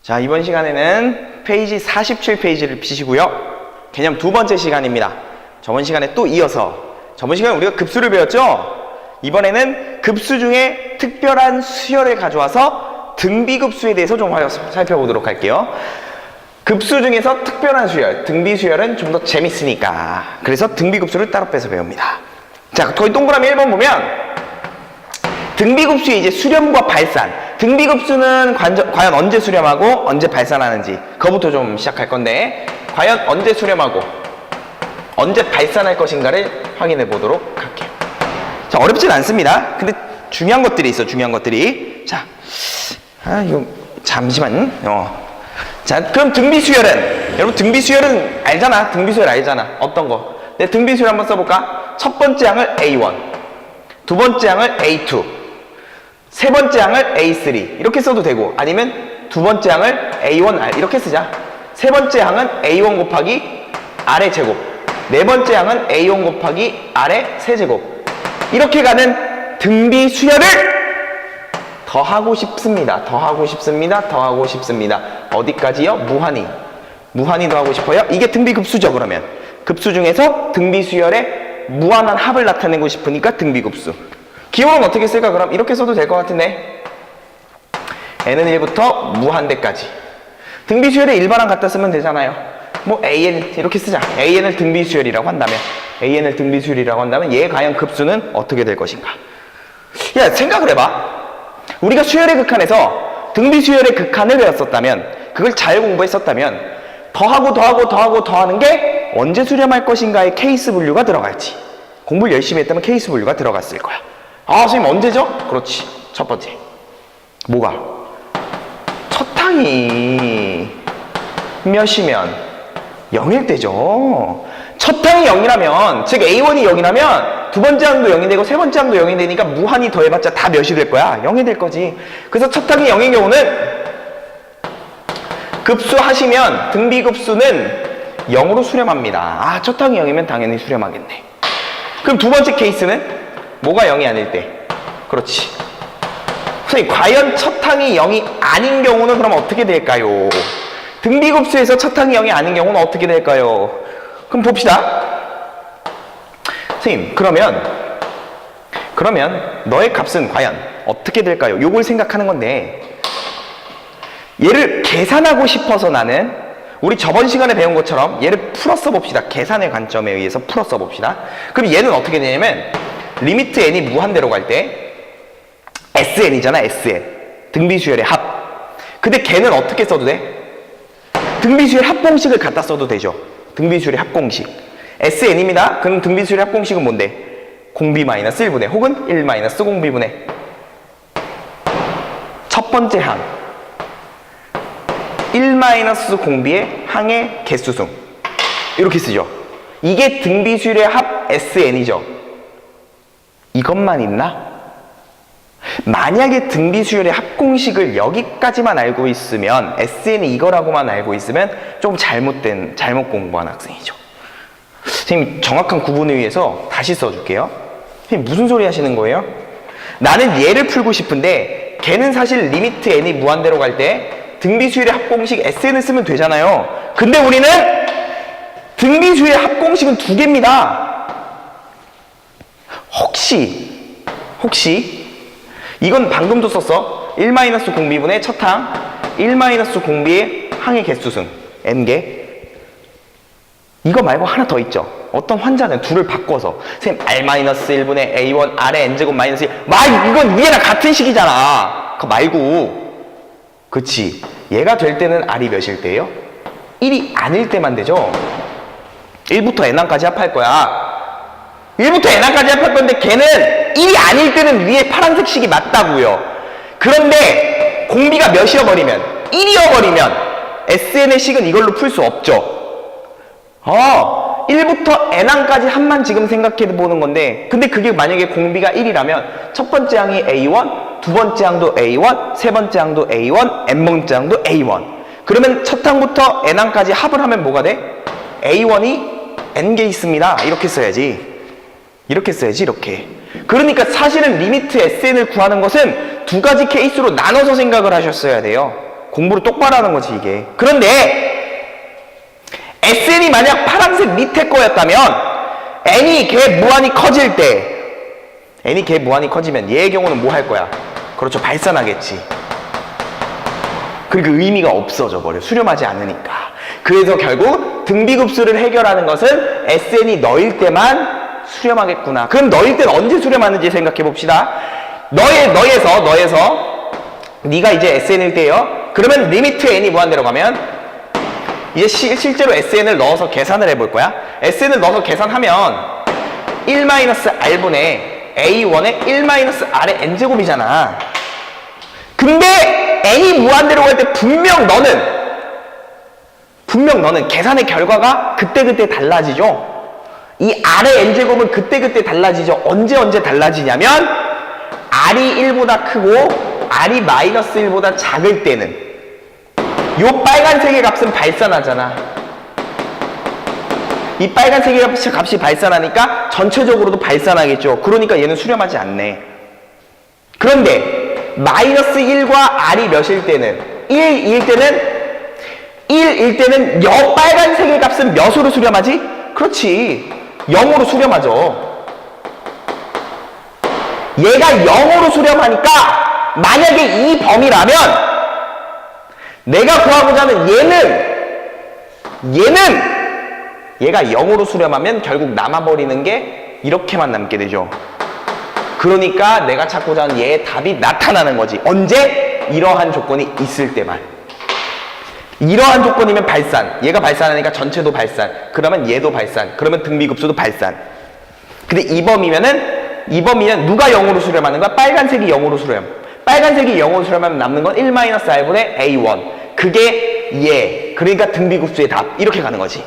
자, 이번 시간에는 페이지 47페이지를 피시고요. 개념 두 번째 시간입니다. 저번 시간에 또 이어서, 저번 시간에 우리가 급수를 배웠죠? 이번에는 급수 중에 특별한 수열을 가져와서 등비급수에 대해서 좀 살펴보도록 할게요. 급수 중에서 특별한 수열, 등비수열은 좀 더 재밌으니까, 그래서 등비급수를 따로 빼서 배웁니다. 자, 거기 동그라미 1번 보면 등비급수의 이제 수렴과 발산, 등비급수는 과연 언제 수렴하고 언제 발산하는지, 그거부터 좀 시작할 건데, 과연 언제 수렴하고 언제 발산할 것인가를 확인해 보도록 할게요. 자, 어렵진 않습니다. 근데 중요한 것들이 있어, 중요한 것들이. 자, 이거 잠시만. 자, 그럼 등비수열은, 여러분 등비수열은 알잖아. 등비수열 알잖아. 어떤 거? 내 등비수열 한번 써볼까? 첫 번째 항을 A1, 두 번째 항을 A2, 세 번째 항을 A3 이렇게 써도 되고, 아니면 두 번째 항을 A1R 이렇게 쓰자. 세 번째 항은 A1 곱하기 R의 제곱, 네 번째 항은 A1 곱하기 R의 세제곱, 이렇게 가는 등비수열을 더하고 싶습니다. 더하고 싶습니다. 더하고 싶습니다. 어디까지요? 무한히. 무한히 더하고 싶어요? 이게 등비급수죠. 그러면 급수 중에서 등비수열의 무한한 합을 나타내고 싶으니까 등비급수. 기호는 어떻게 쓸까? 그럼 이렇게 써도 될 것 같은데, n은 1부터 무한대까지. 등비수열의 일반항 갖다 쓰면 되잖아요. 뭐 an 이렇게 쓰자. an을 등비수열이라고 한다면, an을 등비수열이라고 한다면 얘의 과연 급수는 어떻게 될 것인가? 야, 생각을 해봐. 우리가 수열의 극한에서 등비수열의 극한을 배웠었다면, 그걸 잘 공부했었다면, 더하고 더하고 더하고 더하는 게 언제 수렴할 것인가의 케이스 분류가 들어갈지, 공부를 열심히 했다면 케이스 분류가 들어갔을 거야. 아, 선생님 언제죠? 그렇지. 첫 번째. 뭐가? 첫 항이 몇이면? 0일 때죠. 첫 항이 0이라면, 즉 A1이 0이라면 두 번째 항도 0이 되고 세 번째 항도 0이 되니까 무한히 더해봤자 다 몇이 될 거야? 0이 될 거지. 그래서 첫 항이 0인 경우는 급수하시면 등비급수는 0으로 수렴합니다. 아, 첫 항이 0이면 당연히 수렴하겠네. 그럼 두 번째 케이스는 뭐가 0이 아닐 때? 그렇지. 선생님, 과연 첫 항이 0이 아닌 경우는 그럼 어떻게 될까요? 등비급수에서 첫 항이 0이 아닌 경우는 어떻게 될까요? 그럼 봅시다. 선생님, 그러면 너의 값은 과연 어떻게 될까요? 요걸 생각하는 건데, 얘를 계산하고 싶어서 나는, 우리 저번 시간에 배운 것처럼 얘를 풀어써 봅시다. 계산의 관점에 의해서 풀어써 봅시다. 그럼 얘는 어떻게 되냐면, 리미트 n이 무한대로 갈 때 SN이잖아, SN. 등비수열의 합. 근데 걔는 어떻게 써도 돼? 등비수열 합공식을 갖다 써도 되죠. 등비수열의 합공식. SN입니다. 그럼 등비수열의 합공식은 뭔데? 공비 마이너스 1분의 혹은 1 마이너스 공비분의 첫 번째 항 1 마이너스 공비의 항의 개수승, 이렇게 쓰죠. 이게 등비수열의 합 SN이죠. 이것만 있나? 만약에 등비수열의 합공식을 여기까지만 알고 있으면, SN이 이거라고만 알고 있으면 좀 잘못 공부한 학생이죠. 선생님, 정확한 구분을 위해서 다시 써줄게요. 선생님, 무슨 소리 하시는 거예요? 나는 얘를 풀고 싶은데 걔는 사실 리미트 n이 무한대로 갈 때 등비수열의 합공식 SN을 쓰면 되잖아요. 근데 우리는 등비수열의 합공식은 두 개입니다. 혹시 이건 방금도 썼어. 1 마이너스 공비분의 첫 항 1 마이너스 공비의 항의 개수승 n개. 이거 말고 하나 더 있죠. 어떤 환자는 둘을 바꿔서, 선생님 R 마이너스 1분의 A1 R의 n제곱 마이너스 1, 이건 위에랑 같은 식이잖아. 그거 말고. 그치, 얘가 될 때는 R이 몇일 때예요? 1이 아닐 때만 되죠. 1부터 n항까지 합할 거야. 1부터 n항까지 합할 건데 걔는 1이 아닐 때는 위에 파란색 식이 맞다고요. 그런데 공비가 몇이어버리면, 1이어버리면 SN의 식은 이걸로 풀 수 없죠. 1부터 n항까지 합만 지금 생각해보는 건데, 근데 그게 만약에 공비가 1이라면 첫 번째 항이 A1, 두 번째 항도 A1, 세 번째 항도 A1, n번째 항도 A1. 그러면 첫 항부터 n항까지 합을 하면 뭐가 돼? A1이 n개 있습니다. 이렇게 써야지. 이렇게. 그러니까 사실은 리미트 SN을 구하는 것은 두 가지 케이스로 나눠서 생각을 하셨어야 돼요. 공부를 똑바로 하는 거지 이게. 그런데 SN이 만약 파란색 밑에 거였다면 n이 개 무한히 커질 때 n이 개 무한히 커지면 얘의 경우는 뭐 할 거야? 그렇죠, 발산하겠지. 그리고 의미가 없어져 버려, 수렴하지 않으니까. 그래서 결국 등비급수를 해결하는 것은 SN이 너일 때만 수렴하겠구나. 그럼 너일 때는 언제 수렴하는지 생각해 봅시다. 너에서 네가 이제 SN일 때요. 그러면 리미트 n이 무한대로 가면 이제 실제로 SN을 넣어서 계산을 해볼 거야. SN을 넣어서 계산하면 1-r분의 A1의 1-r의 n제곱이잖아. 근데 n이 무한대로 갈 때 분명 너는 계산의 결과가 그때그때 달라지죠. 이 r의 n제곱은 그때그때 달라지죠. 언제 달라지냐면 r이 1보다 크고 r이 -1보다 작을 때는 요 빨간색의 값은 발산하잖아. 이 빨간색의 값이 발산하니까 전체적으로도 발산하겠죠. 그러니까 얘는 수렴하지 않네. 그런데 -1과 r이 몇일 때는 1일 때는 여 빨간색의 값은 몇으로 수렴하지? 그렇지, 0으로 수렴하죠. 얘가 0으로 수렴하니까 만약에 이 범위라면 내가 구하고자 하는 얘가 0으로 수렴하면 결국 남아버리는 게 이렇게만 남게 되죠. 그러니까 내가 찾고자 하는 얘의 답이 나타나는 거지. 언제? 이러한 조건이 있을 때만. 이러한 조건이면 발산. 얘가 발산하니까 전체도 발산. 그러면 얘도 발산. 그러면 등비급수도 발산. 근데 이 범위면 누가 0으로 수렴하는 거야? 빨간색이 0으로 수렴. 빨간색이 0으로 수렴하면 남는 건 1-r분의 A1. 그게 얘. 그러니까 등비급수의 답. 이렇게 가는 거지.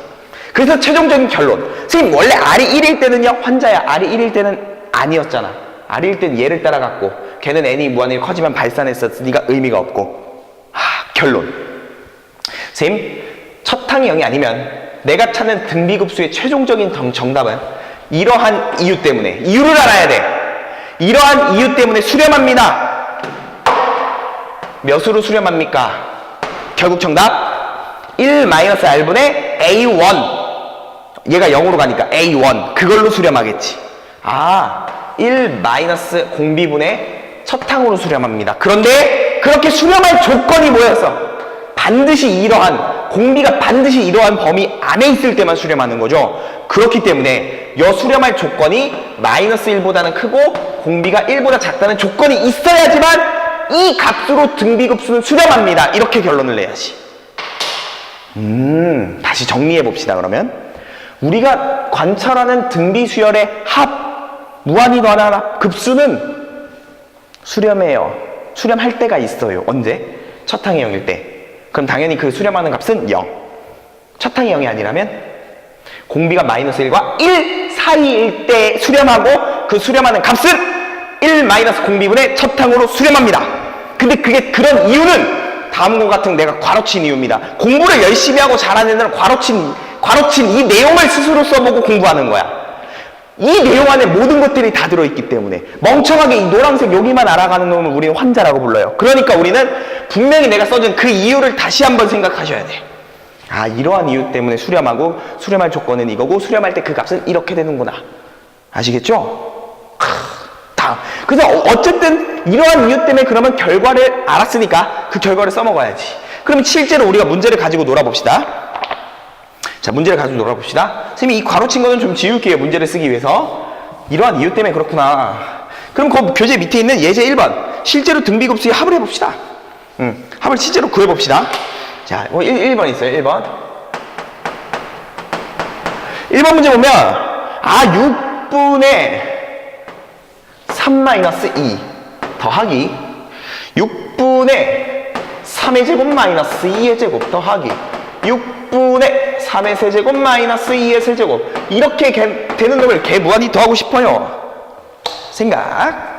그래서 최종적인 결론. 선생님, 원래 R이 1일 때는요, 환자야. R이 1일 때는 아니었잖아. R일 때는 얘를 따라갔고, 걔는 n이 무한히 커지면 발산했었으니까 의미가 없고. 결론. 선생님, 첫 항이 0이 아니면 내가 찾는 등비급수의 최종적인 정답은 이러한 이유 때문에, 이유를 알아야 돼. 이러한 이유 때문에 수렴합니다. 몇으로 수렴합니까? 결국 정답 1-r분의 A1. 얘가 0으로 가니까 A1. 그걸로 수렴하겠지. 1-공비분의 첫 항으로 수렴합니다. 그런데 그렇게 수렴할 조건이 뭐였어? 공비가 반드시 이러한 범위 안에 있을 때만 수렴하는 거죠. 그렇기 때문에 수렴할 조건이 -1보다는 크고 공비가 1보다 작다는 조건이 있어야지만 이 값으로 등비급수는 수렴합니다. 이렇게 결론을 내야지. 다시 정리해 봅시다. 그러면 우리가 관찰하는 등비수열의 무한히 더하는 급수는 수렴해요. 수렴할 때가 있어요. 언제? 첫 항이 0일 때. 그럼 당연히 그 수렴하는 값은 0. 첫 항이 0이 아니라면 공비가 -1과 1 사이일 때 수렴하고 그 수렴하는 값은 1-공비분의 첫 항으로 수렴합니다. 근데 그런 이유는 다음과 같은 내가 괄호친 이유입니다. 공부를 열심히 하고 잘하는 애들은 괄호친 이 내용을 스스로 써보고 공부하는 거야. 이 내용 안에 모든 것들이 다 들어있기 때문에 멍청하게 이 노란색 여기만 알아가는 놈을 우리는 환자라고 불러요. 그러니까 우리는 분명히 내가 써준 그 이유를 다시 한번 생각하셔야 돼. 이러한 이유 때문에 수렴하고 수렴할 조건은 이거고 수렴할 때 그 값은 이렇게 되는구나. 아시겠죠? 그래서 어쨌든 이러한 이유 때문에 그러면 결과를 알았으니까 그 결과를 써먹어야지. 그럼 실제로 우리가 문제를 가지고 놀아봅시다. 자, 문제를 가지고 놀아봅시다. 선생님이 이 괄호친 거는 좀 지울게요. 문제를 쓰기 위해서. 이러한 이유 때문에 그렇구나. 그럼 그 교재 밑에 있는 예제 1번. 실제로 등비급수의 합을 해봅시다. 합을 실제로 구해봅시다. 자, 1번 있어요. 1번. 1번 문제 보면 6분의 3-2 더하기 6분의 3의 제곱 마이너스 2의 제곱 더하기 6분의 3의 세제곱 마이너스 2의 세제곱. 이렇게 되는 놈을 무한히 더하고 싶어요. 생각.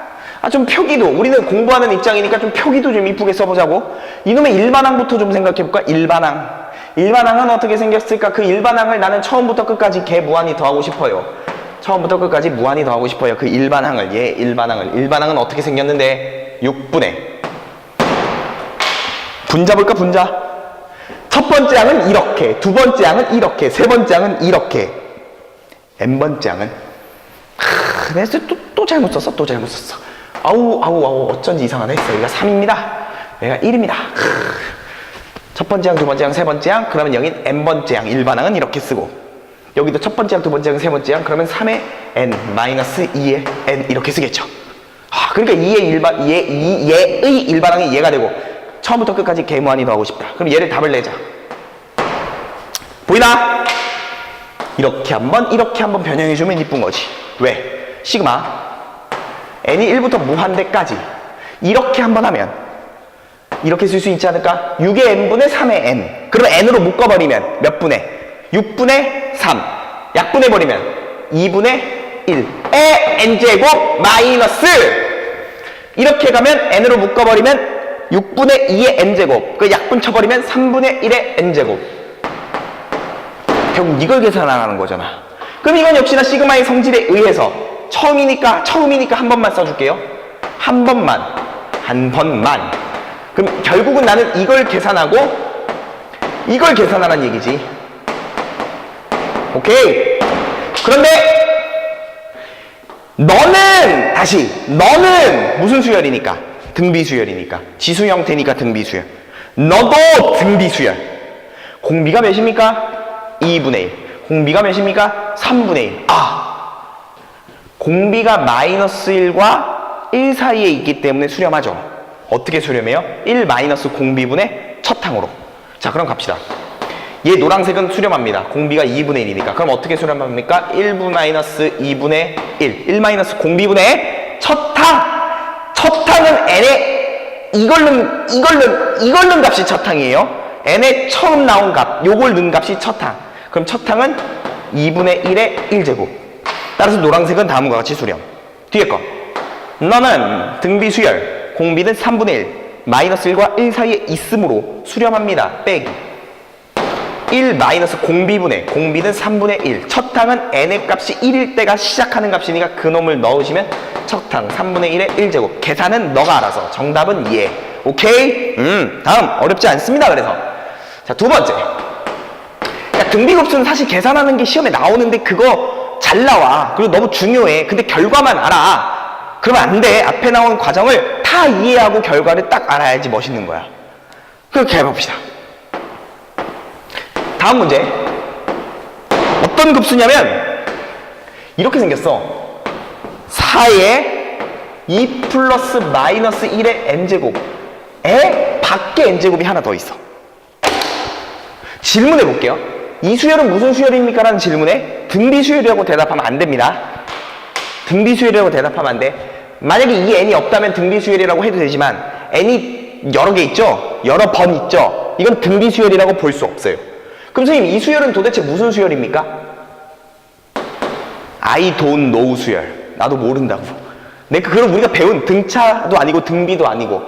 좀 표기도, 우리는 공부하는 입장이니까 좀 표기도 좀 이쁘게 써보자고. 이놈의 일반항부터 좀 생각해볼까? 일반항은 어떻게 생겼을까? 그 일반항을 나는 처음부터 끝까지 무한히 더하고 싶어요. 처음부터 끝까지 무한히 더하고 싶어요. 그 일반항을. 일반항은 어떻게 생겼는데? 6분의 분자 볼까, 분자? 첫 번째 항은 이렇게, 두 번째 항은 이렇게, 세 번째 항은 이렇게. n번째 항은 내가 또 잘못 썼어, 또 잘못 썼어. 아우, 어쩐지 이상하네. 여기가 3입니다. 여기가 1입니다. 첫 번째 항, 두 번째 항, 세 번째 항, 그러면 여긴 n번째 항, 일반항은 이렇게 쓰고, 여기도 첫 번째 항, 두 번째 항, 세 번째 항, 그러면 3의 n 마이너스 2의 n 이렇게 쓰겠죠. 그러니까 얘의 일반항이 얘가 되고, 처음부터 끝까지 개무한이 더하고 싶다. 그럼 얘를 답을 내자. 보이나? 이렇게 한번 변형해주면 이쁜 거지. 왜? 시그마 n이 1부터 무한대까지 이렇게 한번 하면 이렇게 쓸 수 있지 않을까? 6의 n분의 3의 n. 그럼 n으로 묶어버리면 몇 분의? 6분의 3. 약분해버리면 2분의 1의 n제곱 마이너스, 이렇게 가면 n으로 묶어버리면 6분의 2의 n제곱, 그 약분 쳐버리면 3분의 1의 n제곱. 결국 이걸 계산하는 거잖아. 그럼 이건 역시나 시그마의 성질에 의해서 처음이니까 한 번만 써줄게요. 한 번만. 그럼 결국은 나는 이걸 계산하고 이걸 계산하라는 얘기지. 오케이? 그런데 너는 무슨 수열이니까? 등비수열이니까. 지수 형태니까 등비수열. 너도 등비수열. 공비가 몇입니까? 2분의 1. 공비가 몇입니까? 3분의 1. 공비가 마이너스 1과 1 사이에 있기 때문에 수렴하죠. 어떻게 수렴해요? 1 마이너스 공비분의 첫 항으로. 자, 그럼 갑시다. 얘 노란색은 수렴합니다. 공비가 2분의 1이니까. 그럼 어떻게 수렴합니까? 1분 마이너스 2분의 1. 1 마이너스 공비분의 첫 항. 첫 항은 n의 이걸 넣은 값이 첫 항이에요. n의 처음 나온 값, 요걸 넣은 값이 첫 항. 그럼 첫 항은 2분의 1의 1제곱. 따라서 노란색은 다음과 같이 수렴. 뒤에 거. 너는 등비수열, 공비는 3분의 1, 마이너스 1과 1 사이에 있으므로 수렴합니다. 빼기. 1 마이너스 공비분의, 공비는 3분의 1. 첫 항은 n의 값이 1일 때가 시작하는 값이니까 그놈을 넣으시면 첫 항 3분의 1의 1제곱. 계산은 너가 알아서. 정답은 얘. 오케이? 다음. 어렵지 않습니다. 그래서. 자, 두 번째. 등비급수는 사실 계산하는 게 시험에 나오는데 그거 잘 나와. 그리고 너무 중요해. 근데 결과만 알아. 그러면 안 돼. 앞에 나온 과정을 다 이해하고 결과를 딱 알아야지 멋있는 거야. 그렇게 해봅시다. 다음 문제. 어떤 급수냐면 이렇게 생겼어. 4의 2 플러스 마이너스 1의 n제곱에 밖에 n제곱이 하나 더 있어. 질문해 볼게요. 이 수열은 무슨 수열입니까? 라는 질문에 등비수열이라고 대답하면 안 됩니다. 등비수열이라고 대답하면 안 돼. 만약에 이 n이 없다면 등비수열이라고 해도 되지만 n이 여러 개 있죠? 여러 번 있죠? 이건 등비수열이라고 볼 수 없어요. 그럼 선생님, 이 수열은 도대체 무슨 수열입니까? I don't know 수열. 나도 모른다고. 그럼 우리가 배운 등차도 아니고 등비도 아니고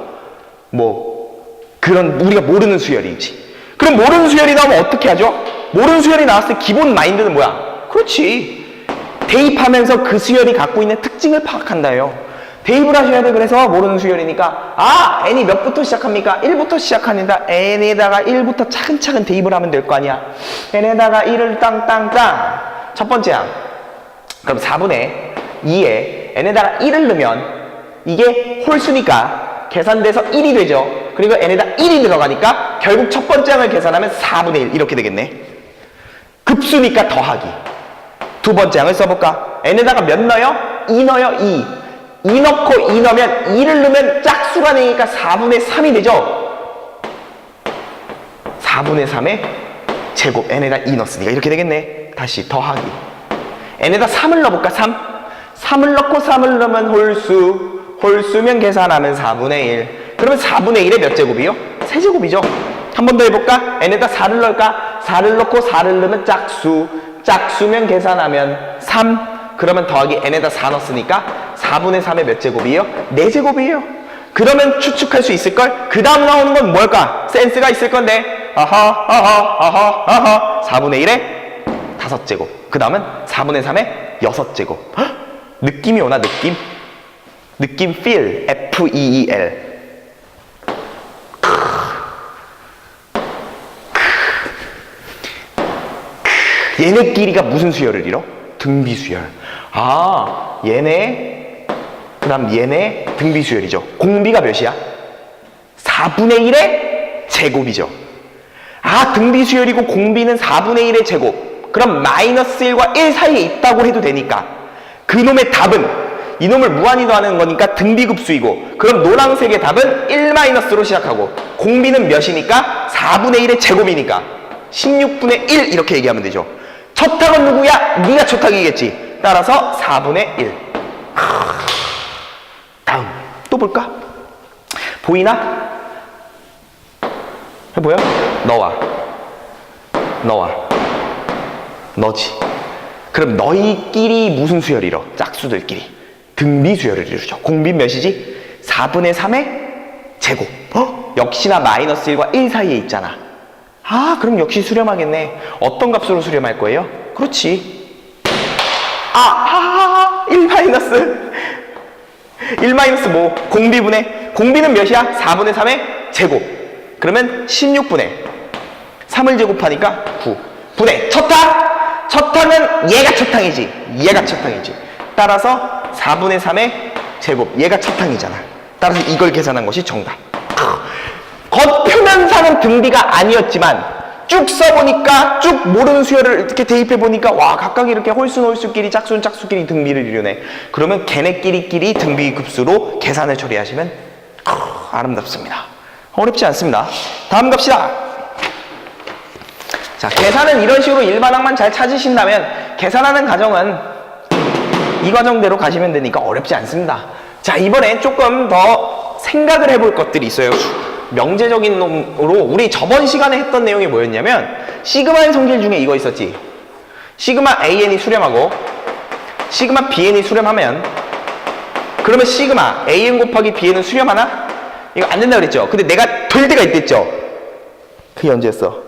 그런 우리가 모르는 수열이지. 그럼 모르는 수열이 나오면 어떻게 하죠? 모르는 수열이 나왔을 때 기본 마인드는 뭐야? 그렇지. 대입하면서 그 수열이 갖고 있는 특징을 파악한다요. 대입을 하셔야 돼. 그래서 모르는 수열이니까 n이 몇부터 시작합니까? 1부터 시작합니다. n에다가 1부터 차근차근 대입을 하면 될 거 아니야. n에다가 1을 땅땅땅. 첫 번째 항. 그럼 4분의 2에 n에다가 1을 넣으면 이게 홀수니까 계산돼서 1이 되죠. 그리고 n에다 1이 들어가니까 결국 첫 번째 항을 계산하면 4분의 1 이렇게 되겠네. 급수니까 더하기. 두 번째 항을 써볼까? n에다가 몇 넣어요? 2 넣어요. 2 넣고 2 넣으면 2를 넣으면 짝수가 되니까 4분의 3이 되죠. 4분의 3의 제곱 n에다 2 넣었으니까 이렇게 되겠네. 다시 더하기. n에다 3을 넣어볼까? 3을 넣고 3을 넣으면 홀수면 계산하면 4분의 1. 그러면 4분의 1의 몇 제곱이요? 세제곱이죠. 한 번 더 해볼까? n에다 4를 넣을까? 4를 넣고 4를 넣으면 짝수면 계산하면 3. 그러면 더하기 n에다 4 넣었으니까 4분의 3의 몇 제곱이에요? 4제곱이에요. 그러면 추측할 수 있을걸? 그 다음 나오는 건 뭘까? 센스가 있을 건데. 4분의 1의 5제곱. 그 다음은 4분의 3의 6제곱. 느낌이 오나? 느낌 feel. F-E-E-L. 얘네끼리가 무슨 수열을 이뤄? 등비수열. 아, 얘네, 그 다음 얘네 등비수열이죠. 공비가 몇이야? 4분의 1의 제곱이죠. 아, 등비수열이고 공비는 4분의 1의 제곱. 그럼 마이너스 1과 1 사이에 있다고 해도 되니까 그놈의 답은 이놈을 무한히 더하는 거니까 등비급수이고, 그럼 노란색의 답은 1-로 시작하고 공비는 몇이니까 4분의 1의 제곱이니까 16분의 1 이렇게 얘기하면 되죠. 첫 항은 누구야? 네가 첫 항이겠지. 따라서 4분의 1. 다음 또 볼까? 보이나? 보여? 너와 너지. 그럼 너희끼리 무슨 수열을 이뤄? 짝수들끼리 등비수열을 이루죠. 공비 몇이지? 4분의 3의 제곱. 역시나 마이너스 1과 1 사이에 있잖아. 아, 그럼 역시 수렴하겠네. 어떤 값으로 수렴할 거예요? 그렇지. 1 마이너스. 1 마이너스 뭐? 공비는 몇이야? 4분의 3의 제곱. 그러면 16분의 3을 제곱하니까 9 분의 첫 항은 얘가 첫 항이지. 따라서 4분의 3의 제곱, 얘가 첫 항이잖아. 따라서 이걸 계산한 것이 정답. 겉표면상은 등비가 아니었지만 쭉 써보니까, 쭉 모르는 수열을 이렇게 대입해보니까 와, 각각 이렇게 홀수끼리 짝수끼리 등비를 이루네. 그러면 걔네끼리 등비급수로 계산을 처리하시면 아름답습니다. 어렵지 않습니다. 다음 갑시다. 자, 계산은 이런 식으로 일반항만 잘 찾으신다면 계산하는 과정은 이 과정대로 가시면 되니까 어렵지 않습니다. 자, 이번에 조금 더 생각을 해볼 것들이 있어요. 명제적인 놈으로 우리 저번 시간에 했던 내용이 뭐였냐면 시그마의 성질 중에 이거 있었지. 시그마 AN이 수렴하고 시그마 BN이 수렴하면, 그러면 시그마 AN 곱하기 BN은 수렴하나? 이거 안 된다 그랬죠. 근데 내가 될 때가 있댔죠. 그게 언제였어?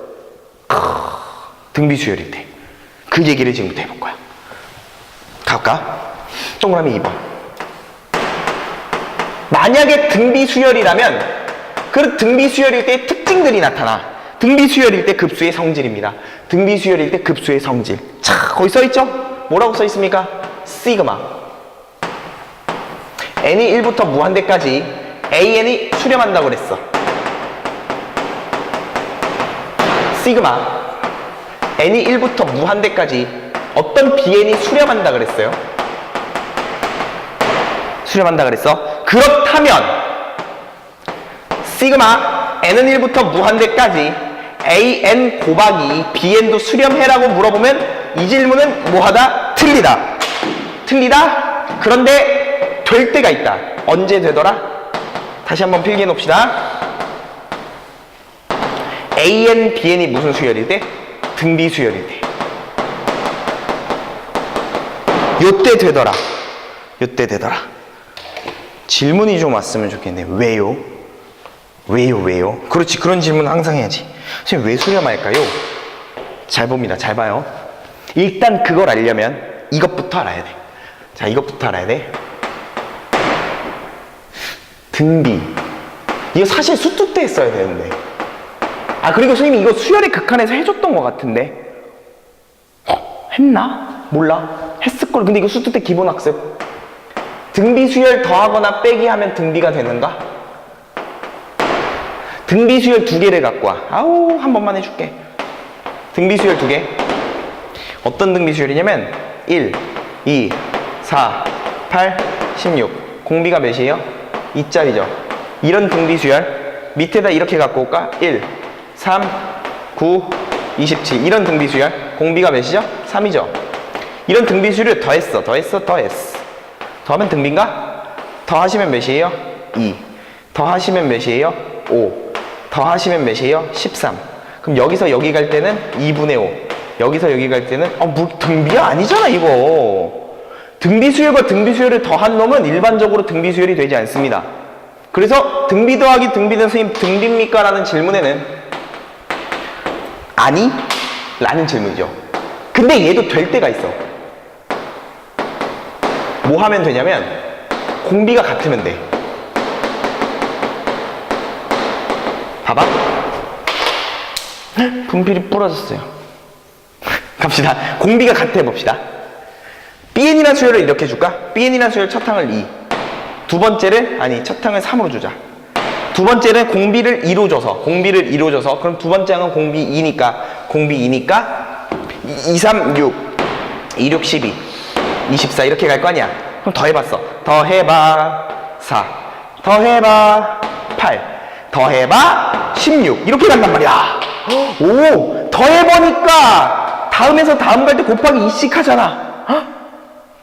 등비수열일 때. 그 얘기를 지금부터 해볼 거야. 가볼까? 동그라미 2번. 만약에 등비수열이라면 그 등비수열일 때의 특징들이 나타나. 등비수열일 때 급수의 성질입니다. 등비수열일 때 급수의 성질. 자, 거기 써있죠? 뭐라고 써있습니까? 시그마 n이 1부터 무한대까지 AN이 수렴한다고 그랬어. 시그마 n이 1부터 무한대까지 어떤 BN이 수렴한다 그랬어요? 수렴한다 그랬어? 그렇다면 시그마 n은 1부터 무한대까지 AN 곱하기 BN도 수렴해라고 물어보면 이 질문은 뭐하다? 틀리다? 그런데 될 때가 있다. 언제 되더라? 다시 한번 필기해 놓읍시다. AN, BN이 무슨 수열일 때? 등비수열일 때. 요때 되더라. 질문이 좀 왔으면 좋겠네. 왜요? 그렇지, 그런 질문 항상 해야지. 선생님, 왜 수렴할까요? 잘 봅니다. 잘 봐요. 일단 그걸 알려면 이것부터 알아야 돼. 자, 이것부터 알아야 돼. 등비. 이거 사실 수투 때 했어야 되는데. 그리고 선생님이 이거 수열의 극한에서 해줬던 것 같은데. 했나? 몰라. 했을걸. 근데 이거 수투 때 기본학습. 등비수열 더하거나 빼기 하면 등비가 되는가? 등비수열 2개를 갖고 와. 한 번만 해줄게. 등비수열 2개. 어떤 등비수열이냐면 1, 2, 4, 8, 16. 공비가 몇이에요? 2짜리죠. 이런 등비수열 밑에다 이렇게 갖고 올까? 1, 3, 9, 27. 이런 등비수열 공비가 몇이죠? 3이죠. 이런 등비수열을 더했어. 더하면 등비인가? 더하시면 몇이에요? 2. 더하시면 몇이에요? 5. 더하시면 몇이에요? 13. 그럼 여기서 여기 갈 때는 2분의 5. 여기서 여기 갈 때는 등비야? 아니잖아 이거. 등비수열과 등비수열을 더한 놈은 일반적으로 등비수열이 되지 않습니다. 그래서 등비 더하기 등비는 선생님 등비입니까? 라는 질문에는 아니? 라는 질문이죠. 근데 얘도 될 때가 있어. 뭐 하면 되냐면 공비가 같으면 돼. 봐봐. 분필이 부러졌어요. 갑시다. 공비가 같아 봅시다. bn이라는 수열을 이렇게 줄까? bn이라는 수열 첫 항을 2, 두 번째를 첫 항을 3으로 주자. 두 번째는 공비를 2로 줘서 그럼 두 번째 항은 공비 2니까 2, 3, 6 2, 6, 12 24 이렇게 갈 거 아니야. 그럼 더해봤어. 더해봐 4 더해봐 8 더해봐 16 이렇게 간단 말이야. 오, 더해보니까 다음에서 다음 갈 때 곱하기 2씩 하잖아.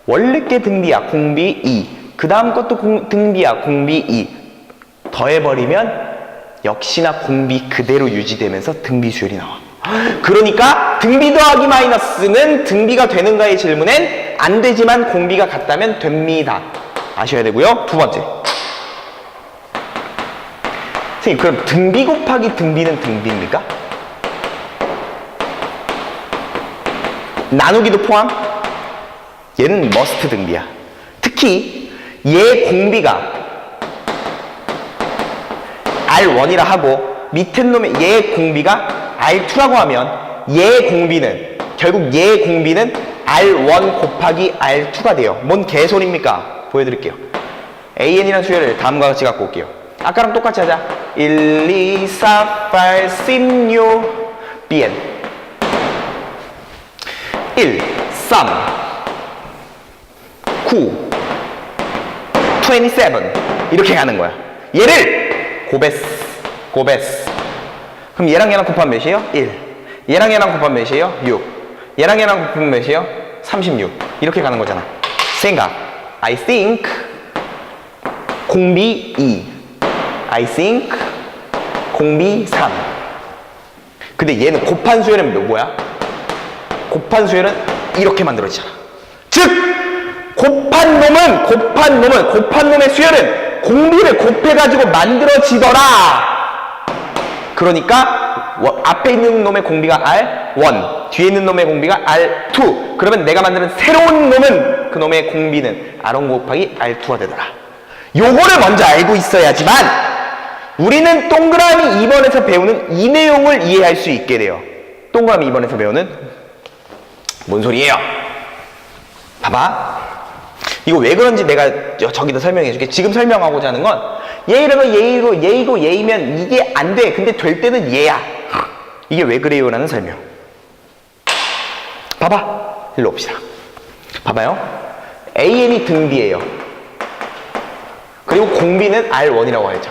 원래 게 등비야 공비 2, 그 다음 것도 등비야 공비 2 더해버리면 역시나 공비 그대로 유지되면서 등비 수열이 나와. 그러니까 등비 더하기 마이너스는 등비가 되는가의 질문엔 안 되지만 공비가 같다면 됩니다. 아셔야 되고요. 두 번째, 선생님 그럼 등비 곱하기 등비는 등비입니까? 나누기도 포함? 얘는 머스트 등비야. 특히 얘 공비가 R1이라 하고 밑에 놈의 얘 공비가 R2라고 하면 얘 공비는 결국 얘 공비는 R1 곱하기 R2가 돼요. 뭔 개소리입니까? 보여드릴게요. AN이라는 수열을 다음과 같이 갖고 올게요. 아까랑 똑같이 하자. 1, 2, 4, 8, 16 BN 1, 3 9 27 이렇게 가는 거야. 얘를 고베스 그럼 얘랑 곱하면 몇이에요? 1 얘랑 곱하면 몇이에요? 6 얘랑 곱하면 몇이에요? 36 이렇게 가는 거잖아. 생각 I think 공비 2 I think 공비 3 근데 얘는 곱한 수열은 뭐야? 곱한 수열은 이렇게 만들어지잖아. 즉 곱한 놈의 수열은 공비를 곱해가지고 만들어지더라. 그러니까 앞에 있는 놈의 공비가 R1 뒤에 있는 놈의 공비가 R2 그러면 내가 만드는 새로운 놈은 그 놈의 공비는 R1 곱하기 R2가 되더라. 요거를 먼저 알고 있어야지만 우리는 동그라미 2번에서 배우는 이 내용을 이해할 수 있게 돼요. 동그라미 2번에서 배우는 뭔 소리예요? 봐봐. 이거 왜 그런지 내가 저기다 설명해 줄게. 지금 설명하고자 하는 건 얘이라면 얘이고 얘이면 이게 안 돼. 근데 될 때는 얘야. 이게 왜 그래요? 라는 설명. 봐봐. 일로 옵시다. 봐봐요. AN이 등비예요. 그리고 공비는 R1이라고 하죠.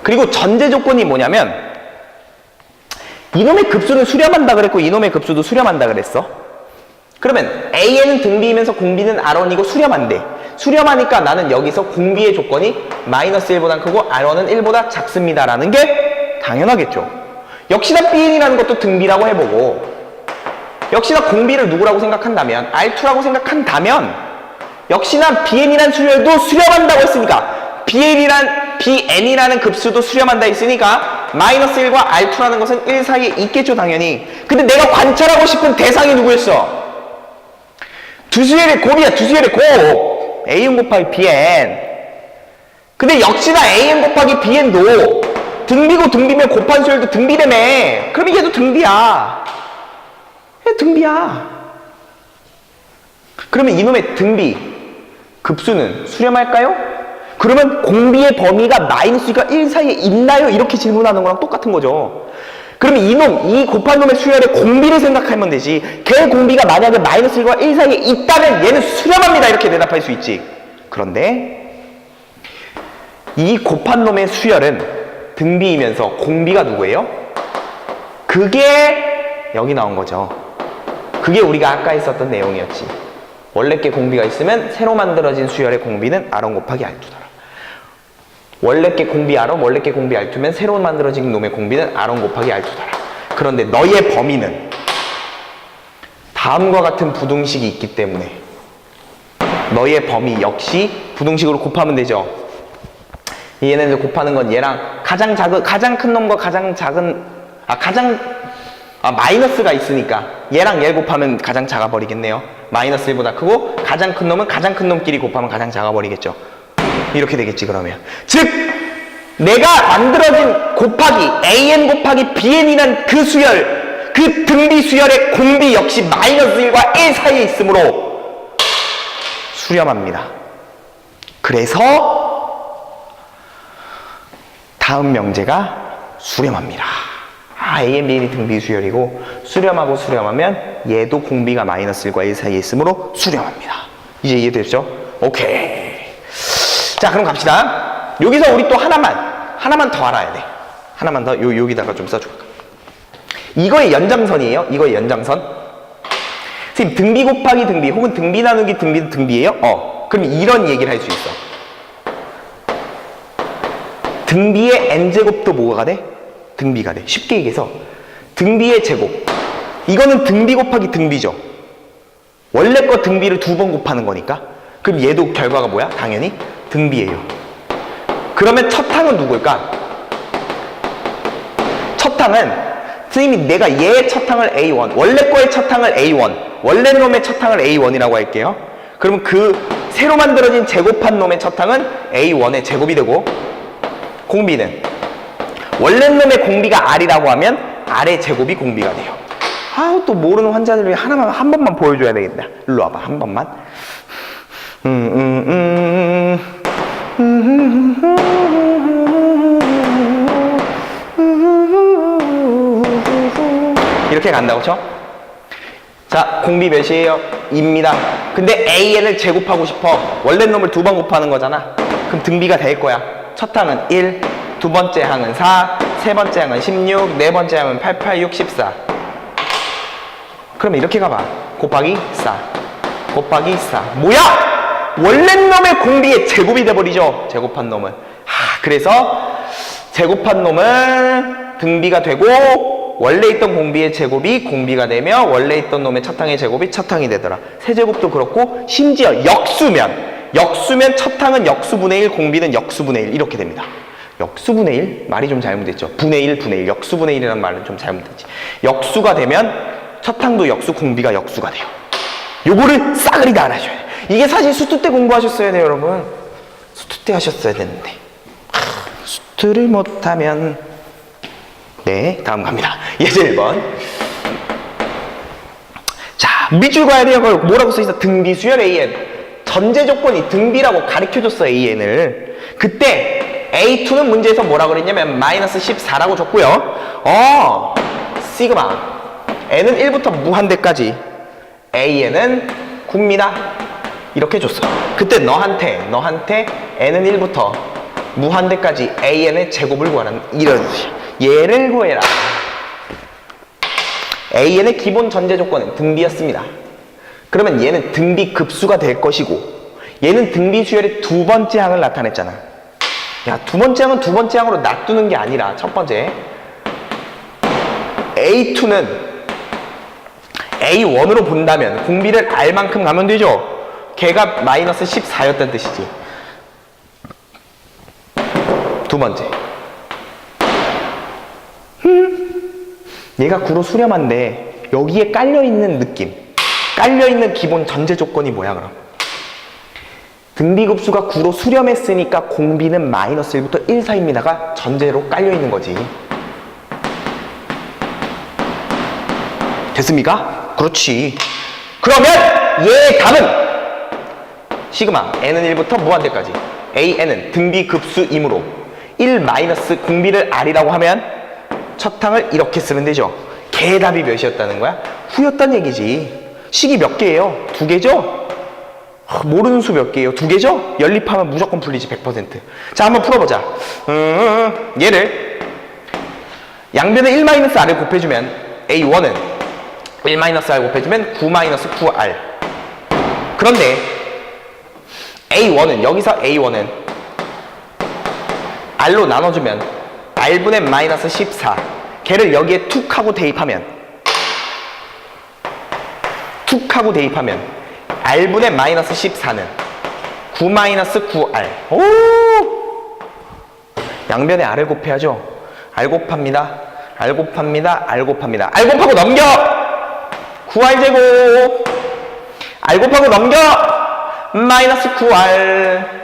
그리고 전제 조건이 뭐냐면 이놈의 급수는 수렴한다 그랬고 이놈의 급수도 수렴한다 그랬어. 그러면 AN은 등비이면서 공비는 R1이고 수렴한대. 수렴하니까 나는 여기서 공비의 조건이 마이너스 1보다 크고 R1은 1보다 작습니다 라는 게 당연하겠죠. 역시나 BN이라는 것도 등비라고 해보고 역시나 공비를 누구라고 생각한다면 R2라고 생각한다면 역시나 BN이라는 수열도 수렴한다고 했으니까 BN이라는 급수도 수렴한다 했으니까 마이너스 1과 R2라는 것은 1 사이에 있겠죠 당연히. 근데 내가 관찰하고 싶은 대상이 누구였어? 두 수열의 곱이야. 두 수열의 곱 AN 곱하기 BN. 근데 역시나 AN 곱하기 BN도 등비고 등비면 곱한 수열도 등비라며. 그러면 얘도 등비야. 얘 등비야. 그러면 이놈의 등비 급수는 수렴할까요? 그러면 공비의 범위가 마이너스가 1 사이에 있나요? 이렇게 질문하는 거랑 똑같은 거죠. 그러면 이 곱한 놈의 수열의 공비를 생각하면 되지. 걔 공비가 만약에 마이너스 1과 1 사이에 있다면 얘는 수렴합니다. 이렇게 대답할 수 있지. 그런데 이 곱한 놈의 수열은 등비이면서 공비가 누구예요? 그게 여기 나온 거죠. 그게 우리가 아까 했었던 내용이었지. 원래 게 공비가 있으면 새로 만들어진 수열의 공비는 R1 곱하기 R2더라. 원래 게 공비 R1, 원래 게 공비 R2면 새로 만들어진 놈의 공비는 R1 곱하기 R2더라. 그런데 너의 범위는 다음과 같은 부등식이 있기 때문에 너의 범위 역시 부등식으로 곱하면 되죠. 얘네들 곱하는 건 얘랑 가장 큰 놈과 마이너스가 있으니까 얘랑 얘 곱하면 가장 작아 버리겠네요. 마이너스 1보다 크고 가장 큰 놈은 가장 큰 놈끼리 곱하면 가장 작아 버리겠죠. 이렇게 되겠지. 그러면 즉 내가 만들어진 곱하기 AN 곱하기 BN이란 그 수열, 그 그 등비 수열의 공비 역시 마이너스 1과 1 사이에 있으므로 수렴합니다. 그래서 다음 명제가 수렴합니다. A and B는 등비 수열이고 수렴하고 수렴하면 얘도 공비가 마이너스 1과 1 사이에 있으므로 수렴합니다. 이제 이해됐죠? 오케이. 자, 그럼 갑시다. 여기서 우리 또 하나만 더 알아야 돼. 하나만 더 여기다가 좀 써줄까? 이거의 연장선이에요. 이거의 연장선. 선생님, 등비 곱하기 등비 혹은 등비 나누기 등비예요? 그럼 이런 얘기를 할 수 있어. 등비의 n제곱도 뭐가 돼? 등비가 돼. 쉽게 얘기해서 등비의 제곱, 이거는 등비 곱하기 등비죠. 원래 거 등비를 2번 곱하는 거니까. 그럼 얘도 결과가 뭐야? 당연히 등비예요. 그러면 첫 항은 누구일까? 첫 항은 선생님이 내가 얘의 첫 항을 A1, 원래 거의 첫 항을 A1, 원래 놈의 첫 항을 A1이라고 할게요. 그러면 그 새로 만들어진 제곱한 놈의 첫 항은 A1의 제곱이 되고, 공비는 원래 놈의 공비가 R이라고 하면 R의 제곱이 공비가 돼요. 아우, 또 모르는 환자들 위해 한 번만 보여줘야 되겠다. 일로 와봐, 한 번만. 이렇게 간다고 쳐? 자, 공비 몇이에요? 2입니다. 근데 AN을 제곱하고 싶어. 원래 놈을 2번 곱하는 거잖아. 그럼 등비가 될 거야. 첫 항은 1, 두 번째 항은 4, 세 번째 항은 16, 네 번째 항은 8, 8, 6, 14. 그러면 이렇게 가봐. 곱하기 4, 곱하기 4. 뭐야? 원래 놈의 공비의 제곱이 돼버리죠. 제곱한 놈은. 그래서 제곱한 놈은 등비가 되고, 원래 있던 공비의 제곱이 공비가 되며 원래 있던 놈의 첫 항의 제곱이 첫 항이 되더라. 세제곱도 그렇고, 심지어 역수면 첫 항은 역수분의 1, 공비는 역수분의 1 이렇게 됩니다. 역수분의 1? 말이 좀 잘못됐죠. 분의 1, 분의 1. 역수분의 1이라는 말은 좀 잘못됐지. 역수가 되면 첫 항도 역수, 공비가 역수가 돼요. 요거를 싸그리 다 알아줘야 돼요. 이게 사실 수투 때 공부하셨어야 돼요, 여러분. 수투 때 하셨어야 되는데. 수투를 못하면. 네, 다음 갑니다. 예제 1번. 자, 밑줄 가야 돼요. 뭐라고 써있어? 등비 수열 AN. 전제 조건이 등비라고 가르쳐줬어, AN을. 그때 A2는 문제에서 뭐라고 그랬냐면 마이너스 14라고 줬고요. 시그마 N은 1부터 무한대까지, AN은 9입니다. 이렇게 줬어. 그때 너한테 N은 1부터 무한대까지 AN의 제곱을 구하는 이런 얘를 구해라. AN의 기본 전제 조건은 등비였습니다. 그러면 얘는 등비 급수가 될 것이고, 얘는 등비 수열의 두 번째 항을 나타냈잖아. 야, 두 번째 항은 두 번째 항으로 놔두는 게 아니라 첫 번째 A2는 A1으로 본다면 공비를 R만큼 가면 되죠. 걔가 마이너스 14였다는 뜻이지. 두 번째, 얘가 구로 수렴한데 여기에 깔려있는 느낌, 깔려있는 기본 전제 조건이 뭐야 그럼? 등비급수가 구로 수렴했으니까 공비는 마이너스 1부터 1 사이입니다가 전제로 깔려있는 거지. 됐습니까? 그렇지. 그러면 얘의 답은 시그마 N은 1부터 무한대까지 AN은 등비급수이므로 1 마이너스 공비를 R이라고 하면 첫 항을 이렇게 쓰면 되죠. 걔의 답이 몇이었다는 거야? 후였단 얘기지. 식이 몇 개예요? 2개죠? 모르는 수 몇 개예요? 2개죠? 연립하면 무조건 풀리지. 100%. 자, 한번 풀어보자. 얘를 양변에 1-R을 곱해주면 A1은 1-R 곱해주면 9-9R. 그런데 A1은 여기서 A1은 R로 나눠주면 R분의 마이너스 14. 걔를 여기에 툭 하고 대입하면 R분의 마이너스 14는 9-9R. 오! 양변에 R을 곱해야죠. R 곱합니다. R 곱하고 넘겨! 9R제곱. R 곱하고 넘겨! 마이너스 9R.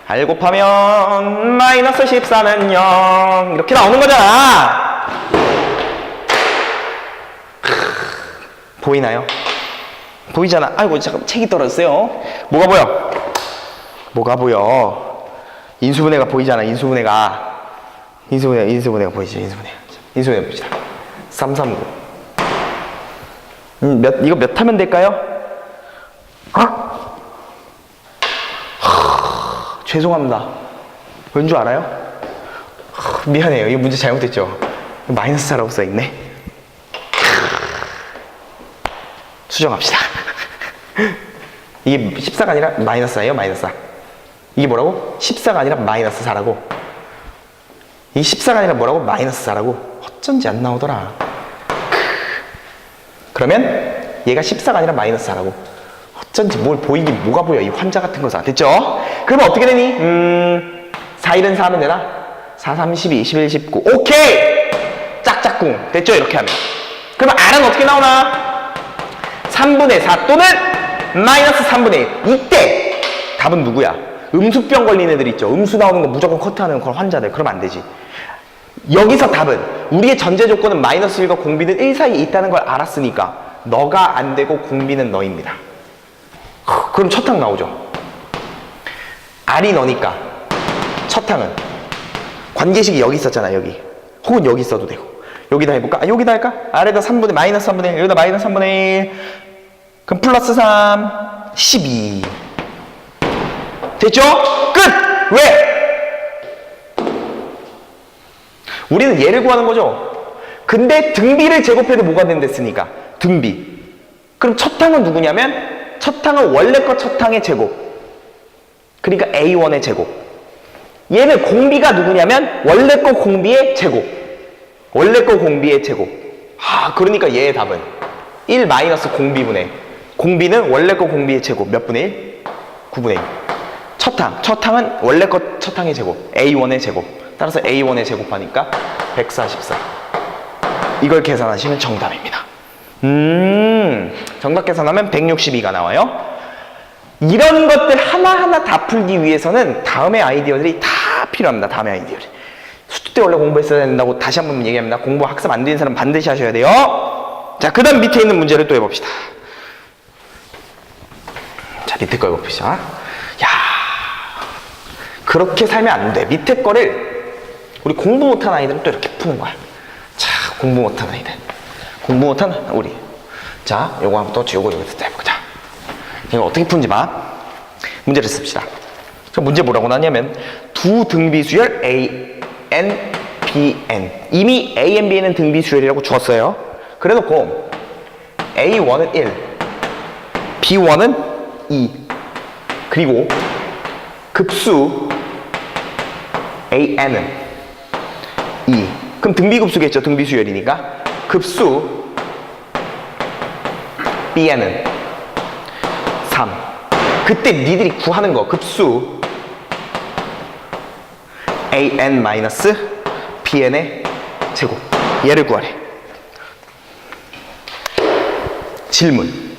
R 곱하면 마이너스 14는 0. 이렇게 나오는 거잖아. 보이나요? 보이잖아. 아이고 잠깐 책이 떨어졌어요. 뭐가 보여? 뭐가 보여? 인수분해가 보이잖아. 인수분해가 보이지. 인수분해 봅시다. 339. 이거 몇 하면 될까요? 죄송합니다. 왠 줄 알아요? 미안해요. 이거 문제 잘못됐죠? 마이너스 4라고 써있네. 수정합시다. 이게 14가 아니라 마이너스 4예요. 마이너스 4. 이게 뭐라고? 14가 아니라 마이너스 4라고. 이게 14가 아니라 뭐라고? 마이너스 4라고. 어쩐지 안 나오더라. 그러면 얘가 14가 아니라 마이너스 4라고. 어쩐지 뭘 보이긴 뭐가 보여. 이 환자 같은 거사. 됐죠? 그러면 어떻게 되니? 4, 1은 4 하면 되나? 4, 3, 12, 21, 19. 오케이! 짝짝꿍. 됐죠? 이렇게 하면. 그러면 R은 어떻게 나오나? 3분의 4 또는 마이너스 3분의 1. 이때 답은 누구야? 음수병 걸린 애들 있죠? 음수 나오는 거 무조건 커트하는 그런 환자들. 그러면 안 되지. 여기서 답은 우리의 전제 조건은 마이너스 1과 공비는 1 사이에 있다는 걸 알았으니까 너가 안 되고 공비는 너입니다. 그럼 첫 항 나오죠. R이 너니까 첫 항은 관계식이 여기 있었잖아. 여기. 혹은 여기 있어도 되고. 여기다 해볼까? 여기다 할까? R에다 3분의 마이너스 3분의 1 여기다 마이너스 3분의 1 그럼 플러스 3 12 됐죠? 끝! 왜? 우리는 얘를 구하는 거죠. 근데 등비를 제곱해도 뭐가 된댔으니까 등비. 그럼 첫 항은 누구냐면 첫 항은 원래 거 첫 항의 제곱. 그러니까 A1의 제곱. 얘는 공비가 누구냐면 원래 거 공비의 제곱. 원래 거 공비의 제곱. 그러니까 얘의 답은 1 마이너스 공비분의 공비는 원래 거 공비의 제곱 몇 분의 1? 9분의 1. 첫 항은 원래 거 첫 항의 제곱 A1의 제곱. 따라서 A1의 제곱하니까 144. 이걸 계산하시면 정답입니다. 정답 계산하면 162가 나와요. 이런 것들 하나하나 다 풀기 위해서는 다음의 아이디어들이 다 필요합니다. 다음의 아이디어들이. 수투 때 원래 공부했어야 된다고 다시 한번 얘기합니다. 공부 학습 안 되는 사람 반드시 하셔야 돼요. 자, 그 다음 밑에 있는 문제를 또 해봅시다. 자, 밑에 거 해봅시다. 야, 그렇게 살면 안 돼. 밑에 거를 우리 공부 못한 아이들은 또 이렇게 푸는 거야. 자, 공부 못한 아이들. 공부 못한 우리. 자, 요거 한번 또 요거 여기서 해보자. 이거 어떻게 푸는지 봐. 문제를 씁시다. 자, 문제 뭐라고 나냐면 두 등비수열 A, N, B, N. 이미 A, N, B, N은 등비수열이라고 주었어요. 그래놓고 A1은 1, B1은 2, 그리고 급수 AN은 2. 그럼 등비급수겠죠. 등비수열이니까. 급수 BN은 3. 그때 니들이 구하는 거 급수 AN-BN의 제곱. 얘를 구하래. 질문.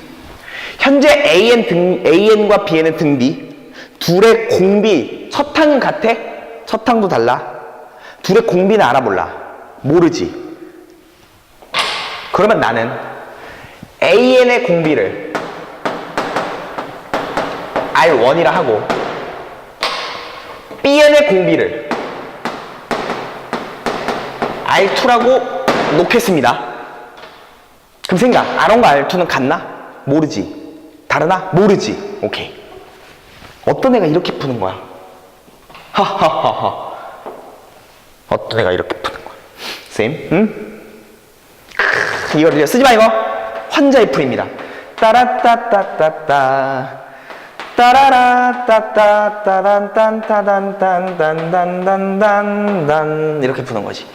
현재 AN과 BN은 등비. 둘의 공비. 첫 항은 같아? 첫 항도 달라? 둘의 공비는 알아볼라. 모르지. 그러면 나는 AN의 공비를 R1이라 하고 BN의 공비를 R2라고 놓겠습니다. 그럼 생각. R1과 R2는 같나? 모르지. 다르나? 모르지. 오케이. 어떤 애가 이렇게 푸는 거야? 하하하하. 어떤 애가 이렇게 푸는 거야? 쌤, 응? 이거 쓰지 마, 이거. 환자의 풀입니다. 따라따따따따. 따라라따따따란딴따단딴딴딴딴딴딴 이렇게 푸는 거지.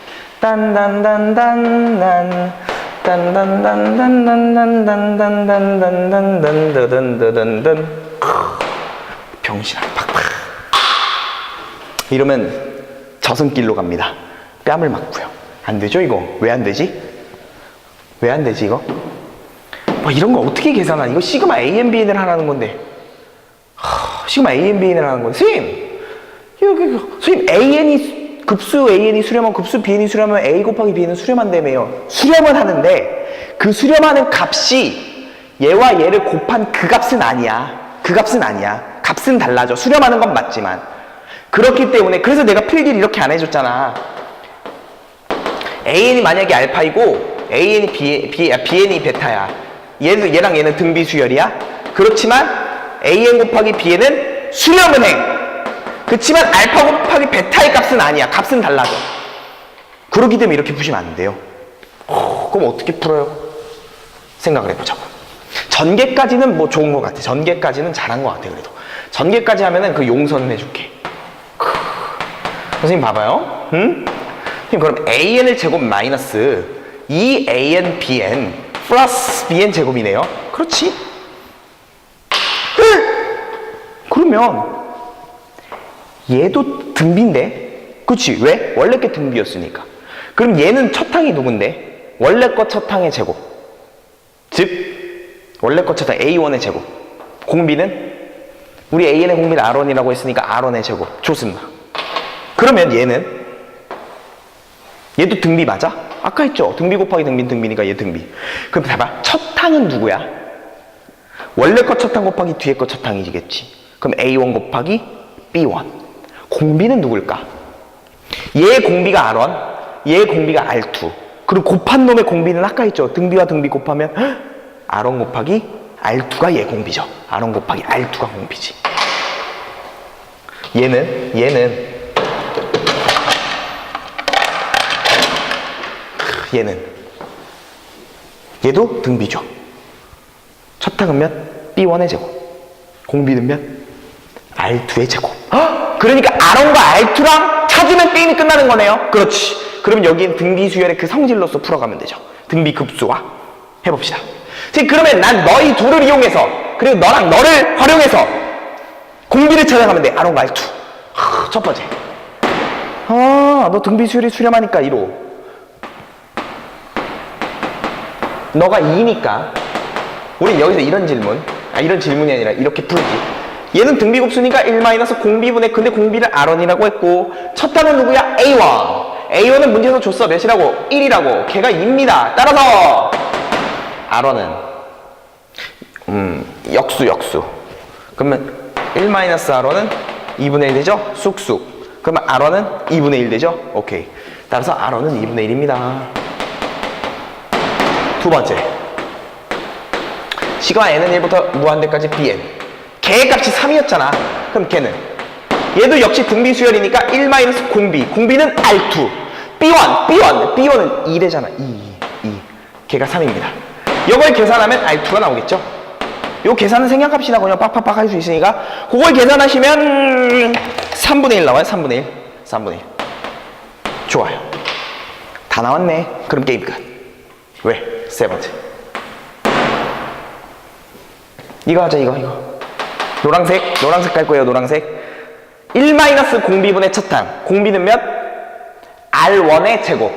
딴딴딴딴딴 딴딴딴딴딴딴딴딴딴딴딴딴딴딴딴딴 병신아 팍팍. 이러면 저승길로 갑니다. 뺨을 맞고요. 안 되죠 이거? 왜 안 되지? 왜 안 되지 이거? 이런 거 어떻게 계산하니? 이거 시그마 ANBN을 하라는 건데. 시그마 ANBN을 하는 건데. 선생님 AN이 급수 AN이 수렴하면 급수 BN이 수렴하면 A 곱하기 B는 수렴한다며요. 수렴은 하는데 그 수렴하는 값이 얘와 얘를 곱한 그 값은 아니야. 그 값은 아니야. 값은 달라져. 수렴하는 건 맞지만. 그렇기 때문에 그래서 내가 필기를 이렇게 안 해줬잖아. AN이 만약에 알파이고 AN이 BN이 베타야. 얘랑 얘는 등비 수열이야. 그렇지만 AN 곱하기 BN은 수렴은 해. 그렇지만 알파 곱하기 베타의 값은 아니야. 값은 달라져. 그렇기 때문에 이렇게 푸시면 안 돼요. 그럼 어떻게 풀어요? 생각을 해보자고. 전개까지는 뭐 좋은 것 같아. 전개까지는 잘한 것 같아. 그래도 전개까지 하면은 그 용서는 해줄게. 선생님 봐봐요. 응? 그럼 AN을 제곱 마이너스 2AN BN 플러스 BN 제곱이네요. 그렇지? 그러면 얘도 등비인데, 그렇지? 왜? 원래 게 등비였으니까. 그럼 얘는 첫 항이 누군데? 원래 거 첫 항의 제곱. 즉 원래 거 첫 항 A1의 제곱. 공비는 우리 AN의 공비는 R1이라고 했으니까 R1의 제곱. 좋습니다. 그러면 얘도 등비 맞아? 아까 했죠? 등비 곱하기 등비니까 얘 등비. 그럼 봐봐. 첫 항은 누구야? 원래 거 첫 항 곱하기 뒤에 거 첫 항이겠지. 그럼 A1 곱하기 B1. 공비는 누굴까? 얘 공비가 R1, 얘 공비가 R2. 그리고 곱한 놈의 공비는 아까 했죠? 등비와 등비 곱하면 R1 곱하기 R2가 얘 공비죠. R1 곱하기 R2가 공비지. 얘도 등비죠. 첫 항은 몇? B1의 제곱. 공비는 몇? R2의 제곱. 그러니까 R1과 R2랑 찾으면 게임이 끝나는 거네요. 그렇지. 그럼 여기엔 등비 수열의 그 성질로서 풀어가면 되죠. 등비 급수와. 해봅시다. 그러면 난 너희 둘을 이용해서, 그리고 너랑 너를 활용해서 공비를 찾아가면 돼. R1과 R2. 첫 번째. 너 등비 수열이 수렴하니까 1호. 너가 2니까 우린 여기서 이런 질문이 아니라 이렇게 풀지. 얘는 등비곱수니까 1 공비분의, 근데 공비를 R1이라고 했고 첫 단은 누구야? A1. A1은 문제에서 줬어. 몇이라고? 1이라고. 걔가 2입니다. 따라서 R1은 역수. 그러면 1 R1은 2분의 1 되죠? 쑥쑥. 그러면 R1은 2분의 1 되죠? 오케이. 따라서 R1은 2분의 1입니다. 두 번째. 시그마 n은 1부터 무한대까지 bn. 걔의 값이 3이었잖아. 그럼 걔는 얘도 역시 등비 수열이니까 1 공비. 공비는 R2. B1은 2되잖아. 2. 걔가 3입니다. 이걸 계산하면 R2가 나오겠죠? 요 계산은 생략합시다. 그냥 빡빡빡 할 수 있으니까 그걸 계산하시면 3분의 1 나와요. 3분의 1. 좋아요. 다 나왔네. 그럼 게임 끝. 왜? 세 번째. 이거 하자. 이거. 노란색 갈 거예요. 노란색. 1 공비분의 첫 항. 공비는 몇? R1의 제곱.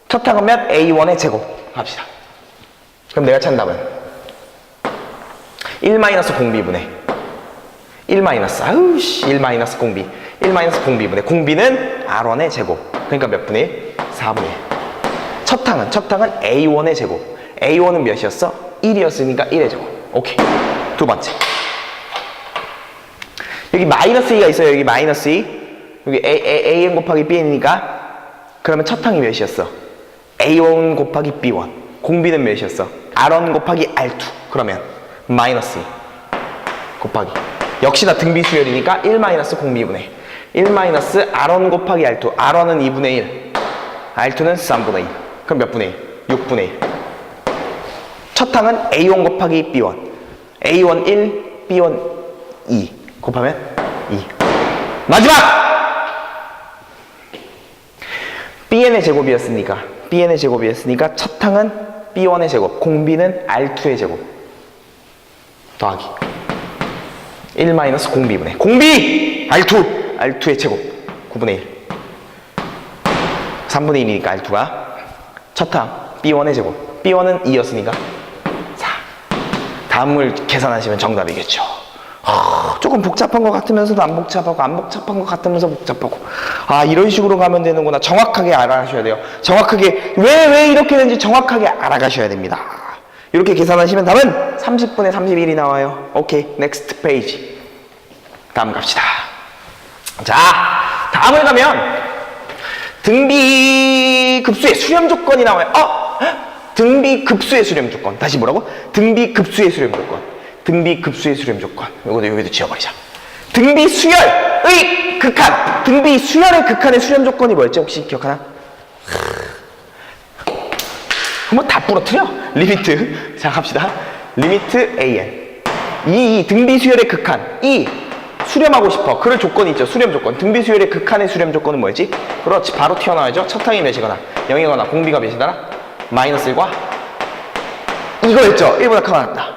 첫 항은 몇? A1의 제곱. 합시다. 그럼 내가 찾는 답은 1 공비분의 1 공비. 1 공비분의 공비는 R1의 제곱. 그러니까 몇 분의 1? 4분의 1. 첫 항은 A1의 제곱. A1은 몇이었어? 1이었으니까 1의 제곱. 오케이. 두 번째. 여기 마이너스 2가 있어요. 여기 마이너스 2. 여기 AN 곱하기 BN이니까 그러면 첫 항이 몇이었어? A1 곱하기 B1. 공비는 몇이었어? R1 곱하기 R2. 그러면 마이너스 2 곱하기. 역시나 등비 수열이니까 1 공비분의 1 R1 곱하기 R2. R1은 2분의 1. R2는 3분의 2. 그럼 몇 분의 1? 6분의 1. 첫 항은 A1 곱하기 B1. A1 1, B1 2. 곱하면 2. 마지막! BN의 제곱이었으니까 첫 항은 B1의 제곱. 공비는 R2의 제곱. 더하기. 1 공비분의 공비! R2의 제곱. 9분의 1. 3분의 1이니까 R2가 첫 항 B1의 제곱. B1은 2였으니까 4. 다음을 계산하시면 정답이겠죠. 조금 복잡한 것 같으면서도 안 복잡하고, 안 복잡한 것 같으면서 복잡하고. 이런 식으로 가면 되는구나. 정확하게 알아가셔야 돼요. 정확하게 왜 이렇게 되는지 정확하게 알아가셔야 됩니다. 이렇게 계산하시면 답은 30분에 31이 나와요. 오케이, 넥스트 페이지. 다음 갑시다. 자, 다음을 가면 등비급수의 수렴 조건이 나와요. 등비급수의 수렴 조건. 다시 뭐라고? 등비급수의 수렴 조건. 등비급수의 수렴 조건. 이것도 여기도 지워버리자. 등비수열의 극한. 등비수열의 극한의 수렴 조건이 뭐였지? 혹시 기억하나? 한번 다 부러뜨려. 리미트. 자, 갑시다. 리미트 AN. 이 등비수열의 극한. 수렴하고 싶어. 그럴 조건이 있죠. 수렴 조건. 등비수열의 극한의 수렴 조건은 뭐였지? 그렇지. 바로 튀어나와야죠. 첫항이 몇이거나 0이거나 공비가 몇이더라? 마이너스 1과 이거였죠. 1보다 크거나 같다.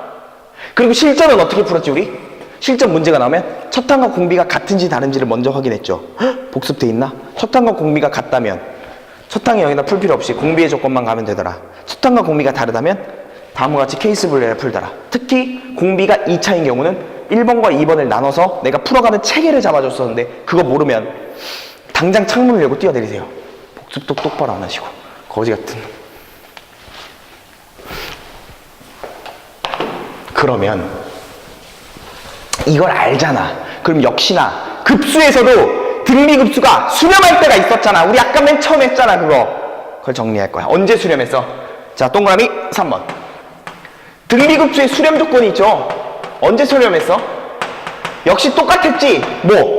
그리고 실전은 어떻게 풀었지 우리? 실전 문제가 나오면 첫항과 공비가 같은지 다른지를 먼저 확인했죠. 복습돼 있나? 첫항과 공비가 같다면 첫항이 0이다 풀 필요 없이 공비의 조건만 가면 되더라. 첫항과 공비가 다르다면 다음과 같이 케이스 분류를 풀더라. 특히 공비가 2차인 경우는 1번과 2번을 나눠서 내가 풀어가는 체계를 잡아줬었는데 그거 모르면 당장 창문을 열고 뛰어내리세요. 복습도 똑바로 안 하시고 거지 같은. 그러면 이걸 알잖아. 그럼 역시나 급수에서도 등비급수가 수렴할 때가 있었잖아. 우리 아까 맨 처음 했잖아 그거. 그걸 정리할 거야. 언제 수렴했어? 자, 동그라미 3번. 등비급수의 수렴 조건이 있죠. 언제 수렴했어? 역시 똑같았지.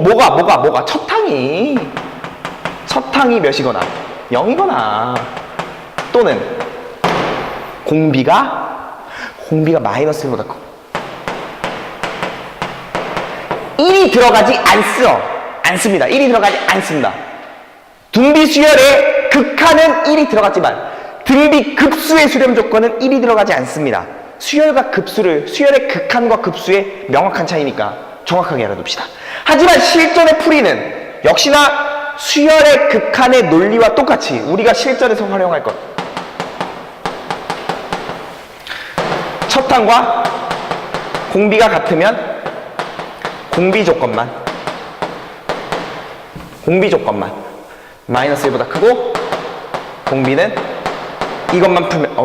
뭐가 첫항이 몇이거나 0이거나 또는 공비가 마이너스 1보다 커. 1이 들어가지 않습니다. 1이 들어가지 않습니다. 등비수열의 극한은 1이 들어갔지만 등비급수의 수렴 조건은 1이 들어가지 않습니다. 수열과 급수를, 수열의 극한과 급수의 명확한 차이니까 정확하게 알아둡시다. 하지만 실전의 풀이는 역시나 수열의 극한의 논리와 똑같이 우리가 실전에서 활용할 것. 첫항과 공비가 같으면 공비 조건만 마이너스 1보다 크고 공비는 이것만 풀면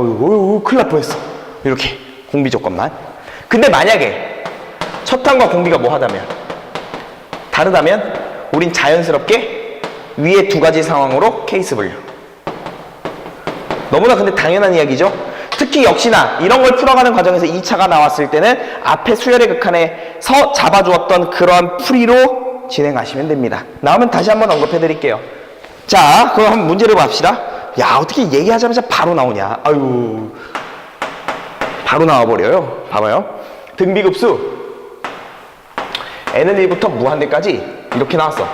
큰일 날 뻔했어. 이렇게 공비 조건만. 근데 만약에 첫항과 공비가 다르다면 우린 자연스럽게 위에 두 가지 상황으로 케이스 분류. 너무나 근데 당연한 이야기죠. 특히 역시나 이런 걸 풀어가는 과정에서 2차가 나왔을 때는 앞에 수열의 극한에서 잡아주었던 그러한 풀이로 진행하시면 됩니다. 나오면 다시 한번 언급해 드릴게요. 자, 그럼 한번 문제를 봅시다. 야, 어떻게 얘기하자마자 바로 나오냐. 아유, 바로 나와버려요. 봐봐요. 등비급수 n은 1부터 무한대까지 이렇게 나왔어.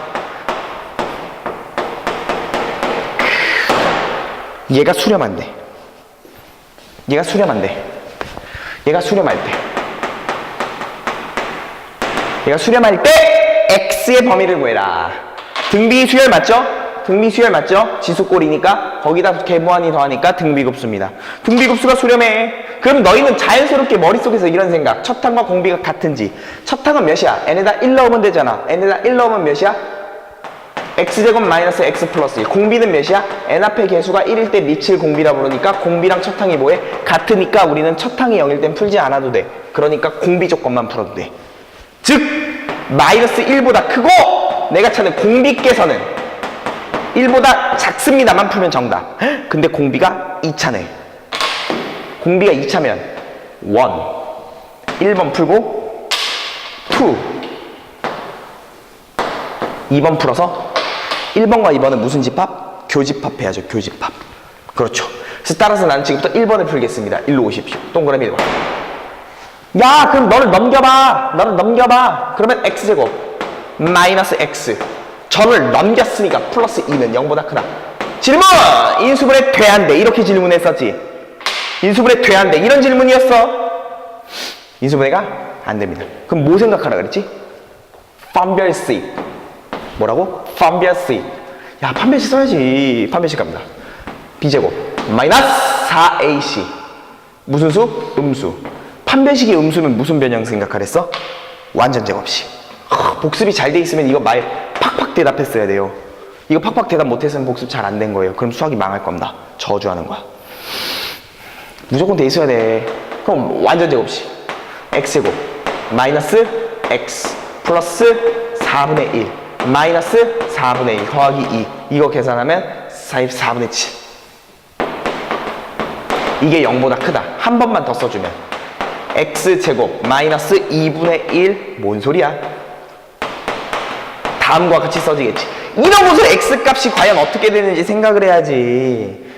얘가 수렴한대. 얘가 수렴할 때 x의 범위를 구해라. 등비수열 맞죠? 등비수열 맞죠? 지수꼴이니까 거기다 개무한이 더하니까 등비급수입니다. 등비급수가 수렴해. 그럼 너희는 자연스럽게 머릿속에서 이런 생각. 첫항과 공비가 같은지. 첫항은 몇이야? n에다 1 넣으면 되잖아. n에다 1 넣으면 몇이야? x제곱 마이너스 x 플러스 1. 공비는 몇이야? n 앞의 개수가 1일 때 리치를 공비라 부르니까 공비랑 첫항이 뭐해? 같으니까 우리는 첫항이 0일 땐 풀지 않아도 돼. 그러니까 공비 조건만 풀어도 돼. 즉 마이너스 1보다 크고 내가 찾는 공비께서는 1보다 작습니다만 풀면 정답. 근데 공비가 2차네. 공비가 2차면 1번 풀고 2번 풀어서 1번과 2번은 무슨 집합? 교집합해야죠. 교집합. 그렇죠. 그래서 따라서 나는 지금부터 1번을 풀겠습니다. 1로 오십시오. 동그라미 1번. 야, 그럼 너를 넘겨봐. 그러면 x제곱 마이너스 x. 저를 넘겼으니까 플러스 2는 0보다 크다. 질문! 인수분해 돼안돼. 이렇게 질문했었지. 인수분해 돼안돼. 이런 질문이었어. 인수분해가 안 됩니다. 그럼 뭐 생각하라 그랬지? 판별식. 뭐라고? 판별식. 야, 판별식 써야지. 판별식 갑니다. b제곱 마이너스 4ac. 무슨 수? 음수. 판별식의 음수는 무슨 변형 생각하랬어? 완전 제곱식. 복습이 잘 돼 있으면 이거 말 팍팍 대답했어야 돼요. 이거 팍팍 대답 못했으면 복습 잘 안 된 거예요. 그럼 수학이 망할 겁니다. 저주하는 거야. 무조건 돼 있어야 돼. 그럼 완전 제곱식. x제곱 마이너스 x 플러스 4분의 1 마이너스 4분의 1 더하기 2 이거 계산하면 4분의 7. 이게 0보다 크다. 한 번만 더 써주면 x제곱 마이너스 2분의 1 뭔 소리야? 다음과 같이 써지겠지. 이런 곳을 x값이 과연 어떻게 되는지 생각을 해야지.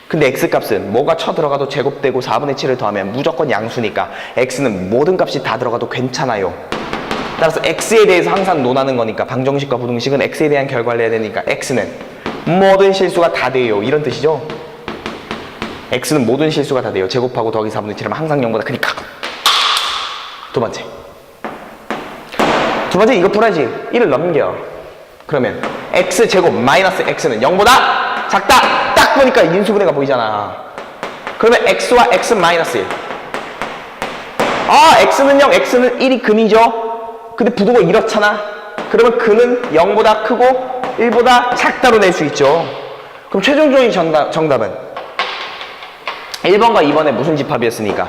근데 x값은 뭐가 쳐들어가도 제곱되고 4분의 7을 더하면 무조건 양수니까 x는 모든 값이 다 들어가도 괜찮아요. 따라서 x에 대해서 항상 논하는 거니까 방정식과 부등식은 x에 대한 결과를 해야 되니까 x는 모든 실수가 다 돼요. 이런 뜻이죠. x는 모든 실수가 다 돼요. 제곱하고 더하기 4분의 7하면 항상 0보다 크니까. 두 번째 이거 풀어야지. 1을 넘겨. 그러면 x제곱 마이너스 x는 0보다 작다. 딱 보니까 인수분해가 보이잖아. 그러면 x와 x 마이너스 1. 아, x는 0, x는 1이 근이죠. 근데 부등호 이렇잖아. 그러면 근은 0보다 크고 1보다 작다로 낼 수 있죠. 그럼 최종적인 정답은 1번과 2번의 무슨 집합이었으니까?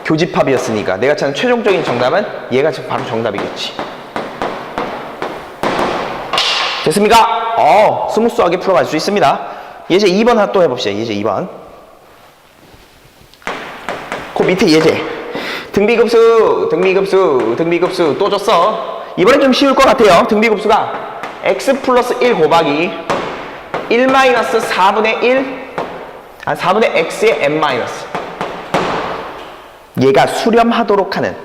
교집합이었으니까 내가 찾는 최종적인 정답은 얘가 지금 바로 정답이겠지. 됐습니까? 스무스하게 풀어갈 수 있습니다. 예제 2번 하나 또 해봅시다. 예제 2번. 그 밑에 예제. 등비급수 또 줬어. 이번엔 좀 쉬울 것 같아요. 등비급수가 x 플러스 1 곱하기 1 마이너스 4분의 1 4분의 x의 n 마이너스. 얘가 수렴하는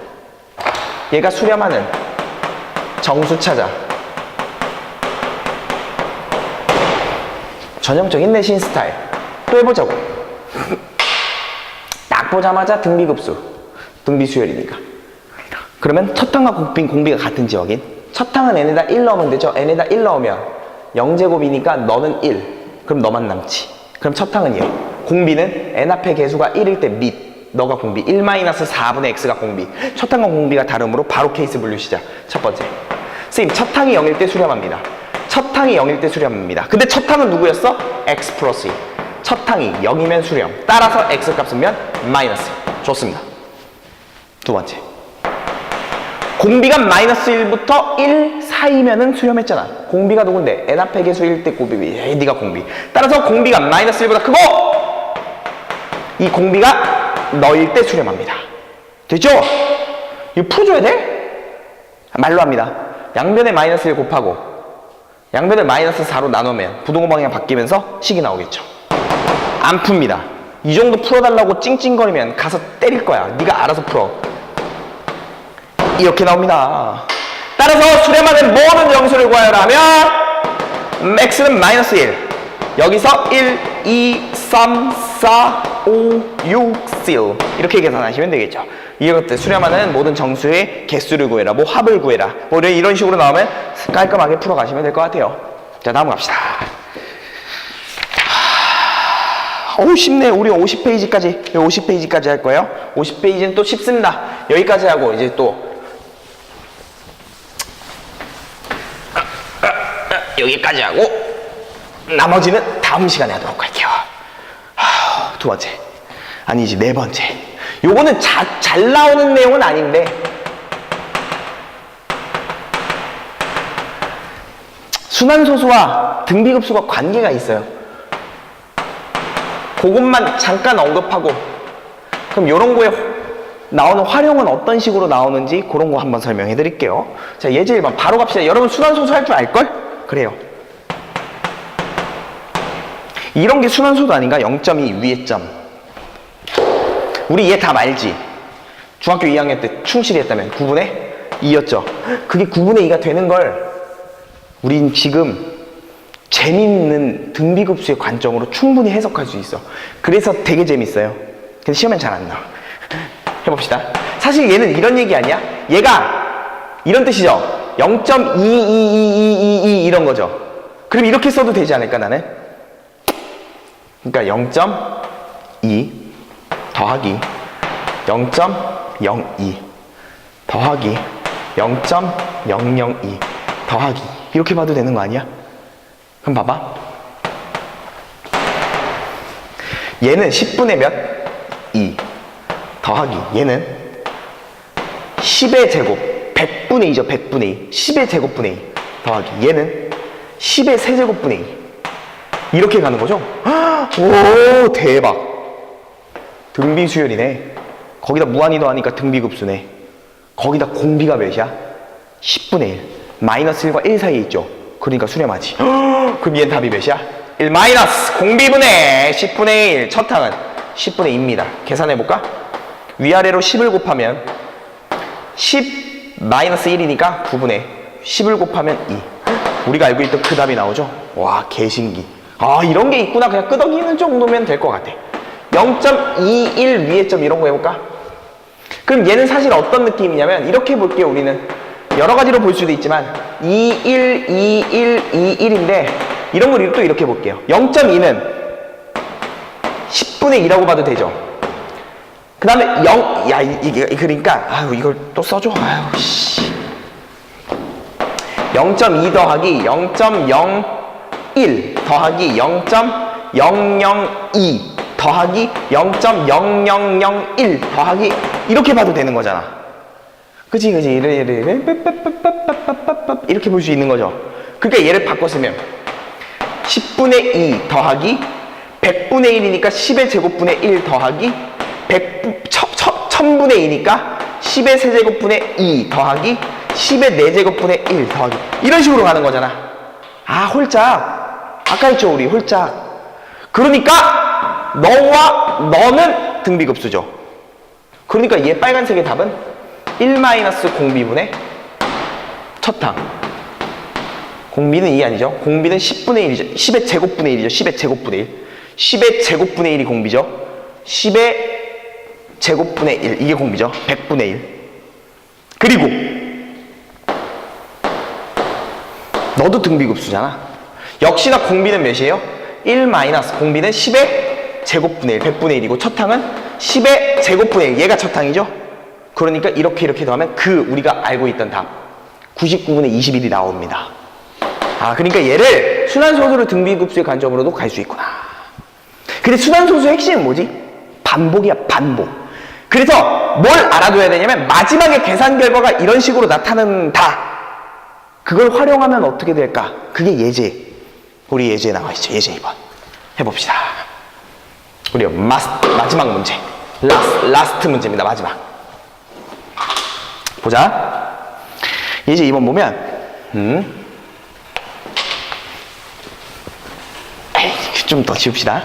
정수 찾아. 전형적인 내신 스타일. 또 해보자고. 딱 보자마자 등비급수, 등비수열이니까. 그러면 첫 항과 공비가 같은지 확인. 첫 항은 n에다 1 넣으면 되죠. n에다 1 넣으면 0제곱이니까 너는 1. 그럼 너만 남지. 그럼 첫 항은 얘. 공비는 n 앞의 개수가 1일 때 너가 공비. 1-4분의 x가 공비. 첫 항과 공비가 다르므로 바로 케이스 분류 시작. 첫 번째. 선생님, 첫 항이 0일 때 수렴합니다. 근데 첫 항은 누구였어? x 플러스 2. 첫 항이 0이면 수렴. 따라서 x 값은 몇? 마이너스. 좋습니다. 두 번째. 공비가 마이너스 1부터 1 사이면은 수렴했잖아. 공비가 누군데? n 앞의 개수 1 때 공비. 네가 공비. 따라서 공비가 마이너스 1보다 크고 이 공비가 너일 때 수렴합니다. 됐죠? 이거 풀어줘야 돼? 말로 합니다. 양변에 마이너스 1 곱하고 양변을 마이너스 4로 나누면 부동호 방향 바뀌면서 식이 나오겠죠. 안 풉니다. 이 정도 풀어달라고 찡찡거리면 가서 때릴 거야. 네가 알아서 풀어. 이렇게 나옵니다. 따라서 수렴하는 모든 정수를 구하여라 하면 x는 마이너스 1. 여기서 1, 2, 3, 4, 5, 6, 7 이렇게 계산하시면 되겠죠. 이것들 수렴하는 모든 정수의 개수를 구해라. 뭐 합을 구해라. 뭐 이런 식으로 나오면 깔끔하게 풀어가시면 될 것 같아요. 자, 다음 갑시다. 쉽네. 우리 50페이지까지 할 거예요. 50페이지는 또 쉽습니다. 여기까지 하고 이제 또 여기까지 하고 나머지는 다음 시간에 하도록 할게요. 두 번째. 아니지, 네 번째. 요거는 잘 나오는 내용은 아닌데 순환소수와 등비급수가 관계가 있어요. 그것만 잠깐 언급하고 그럼 요런 거에 나오는 활용은 어떤 식으로 나오는지 그런 거 한번 설명해 드릴게요. 자, 예제 1번 바로 갑시다. 여러분 순환소수 할 줄 알걸? 그래요. 이런 게 순환소수 아닌가? 0.2 위의 점. 우리 얘 다 알지? 중학교 2학년 때 충실히 했다면 9분의 2였죠. 그게 9분의 2가 되는 걸 우린 지금 재밌는 등비급수의 관점으로 충분히 해석할 수 있어. 그래서 되게 재밌어요. 근데 시험엔 잘 안 나와. 해봅시다. 사실 얘는 이런 얘기 아니야? 얘가 이런 뜻이죠. 0.22222 이런 거죠. 그럼 이렇게 써도 되지 않을까 나는? 그러니까 0.2 더하기 0.02 더하기 0.002 더하기 이렇게 봐도 되는 거 아니야? 그럼 봐봐. 얘는 10분의 몇? 2 더하기 얘는 10의 제곱 100분의 2죠. 100분의 2 10의 제곱분의 2 더하기 얘는 10의 세제곱분의 2 이렇게 가는 거죠. 오 대박. 등비수열이네. 거기다 무한이도 하니까 등비급수네. 거기다 공비가 몇이야? 10분의 1 마이너스 1과 1 사이에 있죠. 그러니까 수렴하지. 그럼 얘는 답이 몇이야? 1 마이너스 공비분의 10분의 1 첫 항은 10분의 2입니다. 계산해볼까? 위아래로 10을 곱하면 10 마이너스 1이니까 9분의 10을 곱하면 2 우리가 알고 있던 그 답이 나오죠. 와 개신기. 아 이런 게 있구나. 그냥 끄덕이는 정도면 될 것 같아. 0.21 위에 점 이런 거 해볼까? 그럼 얘는 사실 어떤 느낌이냐면 이렇게 볼게요. 우리는 여러 가지로 볼 수도 있지만 21, 21, 21인데 이런 걸 또 이렇게 볼게요. 0.2는 10분의 2라고 봐도 되죠. 그 다음에 0, 야 이게 그러니까 아유 이걸 또 써줘. 아유 씨. 0.2 더하기 0.01 더하기 0.002 더하기 0.0001 더하기 이렇게 봐도 되는 거잖아. 그치 이렇게 볼 수 있는 거죠. 그러니까 얘를 바꿔 쓰면 10분의 2 더하기 100분의 1이니까 10의 제곱분의 1 더하기 1000분의 2니까 10의 세제곱분의 2 더하기 10의 4제곱분의 1 더하기 이런 식으로 가는 거잖아. 아 홀짝. 아까 했죠 우리 홀짝. 그러니까 너와 너는 등비급수죠. 그러니까 얘 빨간색의 답은 1 마이너스 공비분의 첫항. 공비는 2 아니죠. 공비는 10분의 1이죠. 10의 제곱분의 1이죠. 10의 제곱분의 1. 10의 제곱분의 1이 공비죠. 10의 제곱분의 1 이게 공비죠. 100분의 1. 그리고 너도 등비급수잖아. 역시나 공비는 몇이에요? 1 마이너스 공비는 10의 제곱분의 1 100분의 1이고 첫항은 10의 제곱분의 1 얘가 첫항이죠. 그러니까 이렇게 더하면 그 우리가 알고 있던 답 99분의 21이 나옵니다. 아 그러니까 얘를 순환소수를 등비급수의 관점으로도 갈 수 있구나. 근데 순환소수의 핵심은 뭐지? 반복이야 반복. 그래서 뭘 알아둬야 되냐면 마지막에 계산 결과가 이런 식으로 나타난다. 그걸 활용하면 어떻게 될까? 그게 예제. 우리 예제에 나와 있죠. 예제 2번 해봅시다. 우리 마지막 문제 라스트 문제입니다. 마지막 보자. 예제 2번 보면 좀 더 지웁시다.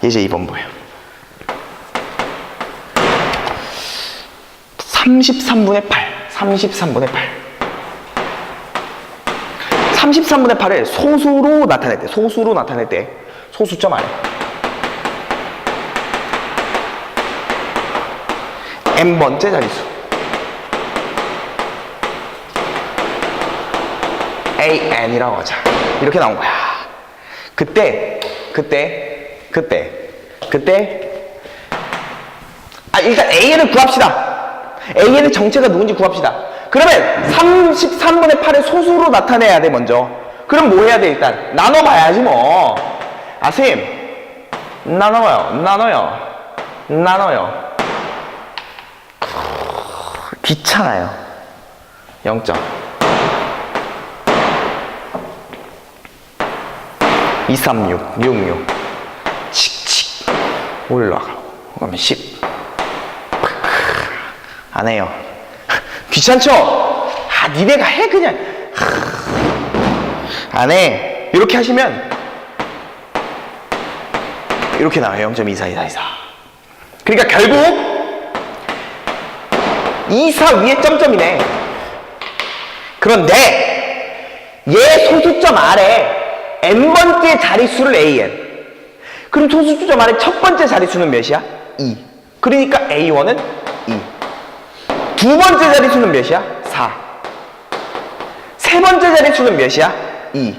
예제 2번 보여요. 33분의 8 33분의 8 33분의 8을 소수로 나타낼 때 소수로 나타낼 때 소수점 아래 n번째 자릿수 an이라고 하자. 이렇게 나온 거야. 그때 일단 an을 구합시다. an의 정체가 누군지 구합시다. 그러면 33분의 8을 소수로 나타내야 돼 먼저. 그럼 뭐 해야 돼? 일단 나눠봐야지 뭐. 아 선생님 나눠요. 귀찮아요. 0점 236 66 칙칙 올라가. 그러면 10 안 해요. 귀찮죠? 아 니네가 해 그냥. 안 해. 이렇게 하시면 이렇게 나와요. 0.24244. 그러니까 결국 24 위에 점점이네. 그런데 얘 소수점 아래 n번째 자릿수를 an. 그럼 소수점 아래 첫 번째 자릿수는 몇이야? 2. 그러니까 a1은 2. 두 번째 자릿수는 몇이야? 4. 세 번째 자릿수는 몇이야? 2.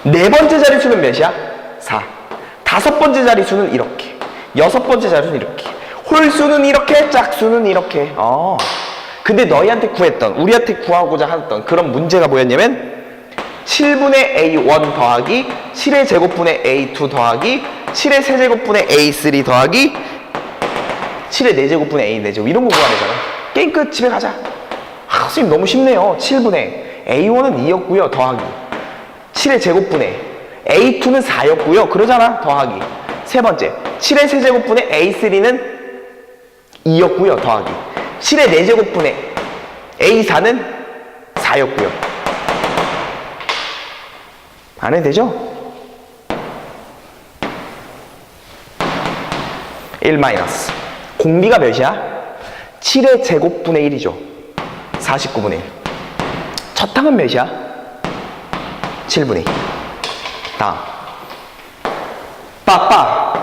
네 번째 자릿수는 몇이야? 4. 다섯 번째 자릿수는 이렇게. 여섯 번째 자릿수는 이렇게. 홀수는 이렇게, 짝수는 이렇게. 근데 너희한테 구했던, 우리한테 구하고자 하던 그런 문제가 뭐였냐면 7분의 a1 더하기 7의 제곱분의 a2 더하기 7의 세제곱분의 a3 더하기 7의 4제곱분의 A 4제곱 이런 거 구하야 되잖아. 게임 끝. 집에 가자. 선생님 너무 쉽네요. 7분의 A1은 2였고요. 더하기 7의 제곱분의 A2는 4였고요. 그러잖아. 더하기 세 번째 7의 세제곱분의 A3는 2였고요. 더하기 7의 4제곱분의 A4는 4였고요. 안 해도 되죠? 1 마이너스 공비가 몇이야? 7의 제곱분의 1이죠. 49분의 1. 첫 항은 몇이야? 7분의 2. 다음 빠빠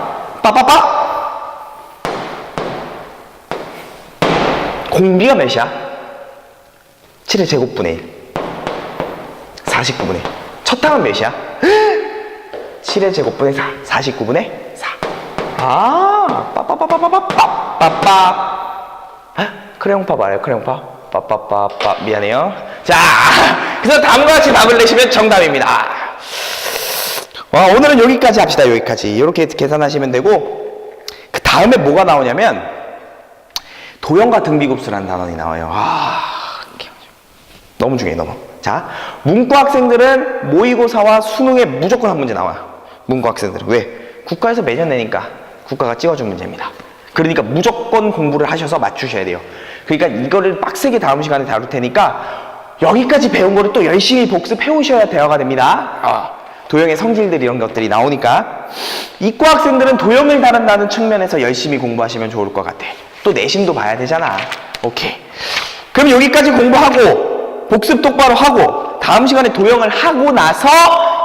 공비가 몇이야? 7의 제곱분의 1. 49분의 1. 첫 항은 몇이야? 7의 제곱분의 4. 49분의 4. 빠빠빠빠빠빠 크레용파 말해요. 크레용파 빠빠빠빠 미안해요. 자, 그래서 다음과 같이 답을 내시면 정답입니다. 오늘은 여기까지 합시다. 여기까지 이렇게 계산하시면 되고, 그 다음에 뭐가 나오냐면 도형과 등비급수라는 단원이 나와요. 너무 중요해. 너무. 자, 문과 학생들은 모의고사와 수능에 무조건 한 문제 나와요. 문과 학생들은. 왜? 국가에서 매년 내니까 국가가 찍어준 문제입니다. 그러니까 무조건 공부를 하셔서 맞추셔야 돼요. 그러니까 이거를 빡세게 다음 시간에 다룰 테니까 여기까지 배운 거를 또 열심히 복습해 오셔야 대화가 됩니다. 도형의 성질들 이런 것들이 나오니까 이과 학생들은 도형을 다룬다는 측면에서 열심히 공부하시면 좋을 것 같아. 또 내신도 봐야 되잖아. 오케이. 그럼 여기까지 공부하고 복습 똑바로 하고 다음 시간에 도형을 하고 나서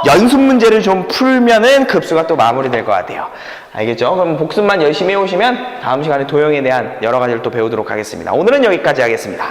연습 문제를 좀 풀면은 급수가 또 마무리될 것 같아요. 알겠죠? 그럼 복습만 열심히 해오시면 다음 시간에 도형에 대한 여러 가지를 또 배우도록 하겠습니다. 오늘은 여기까지 하겠습니다.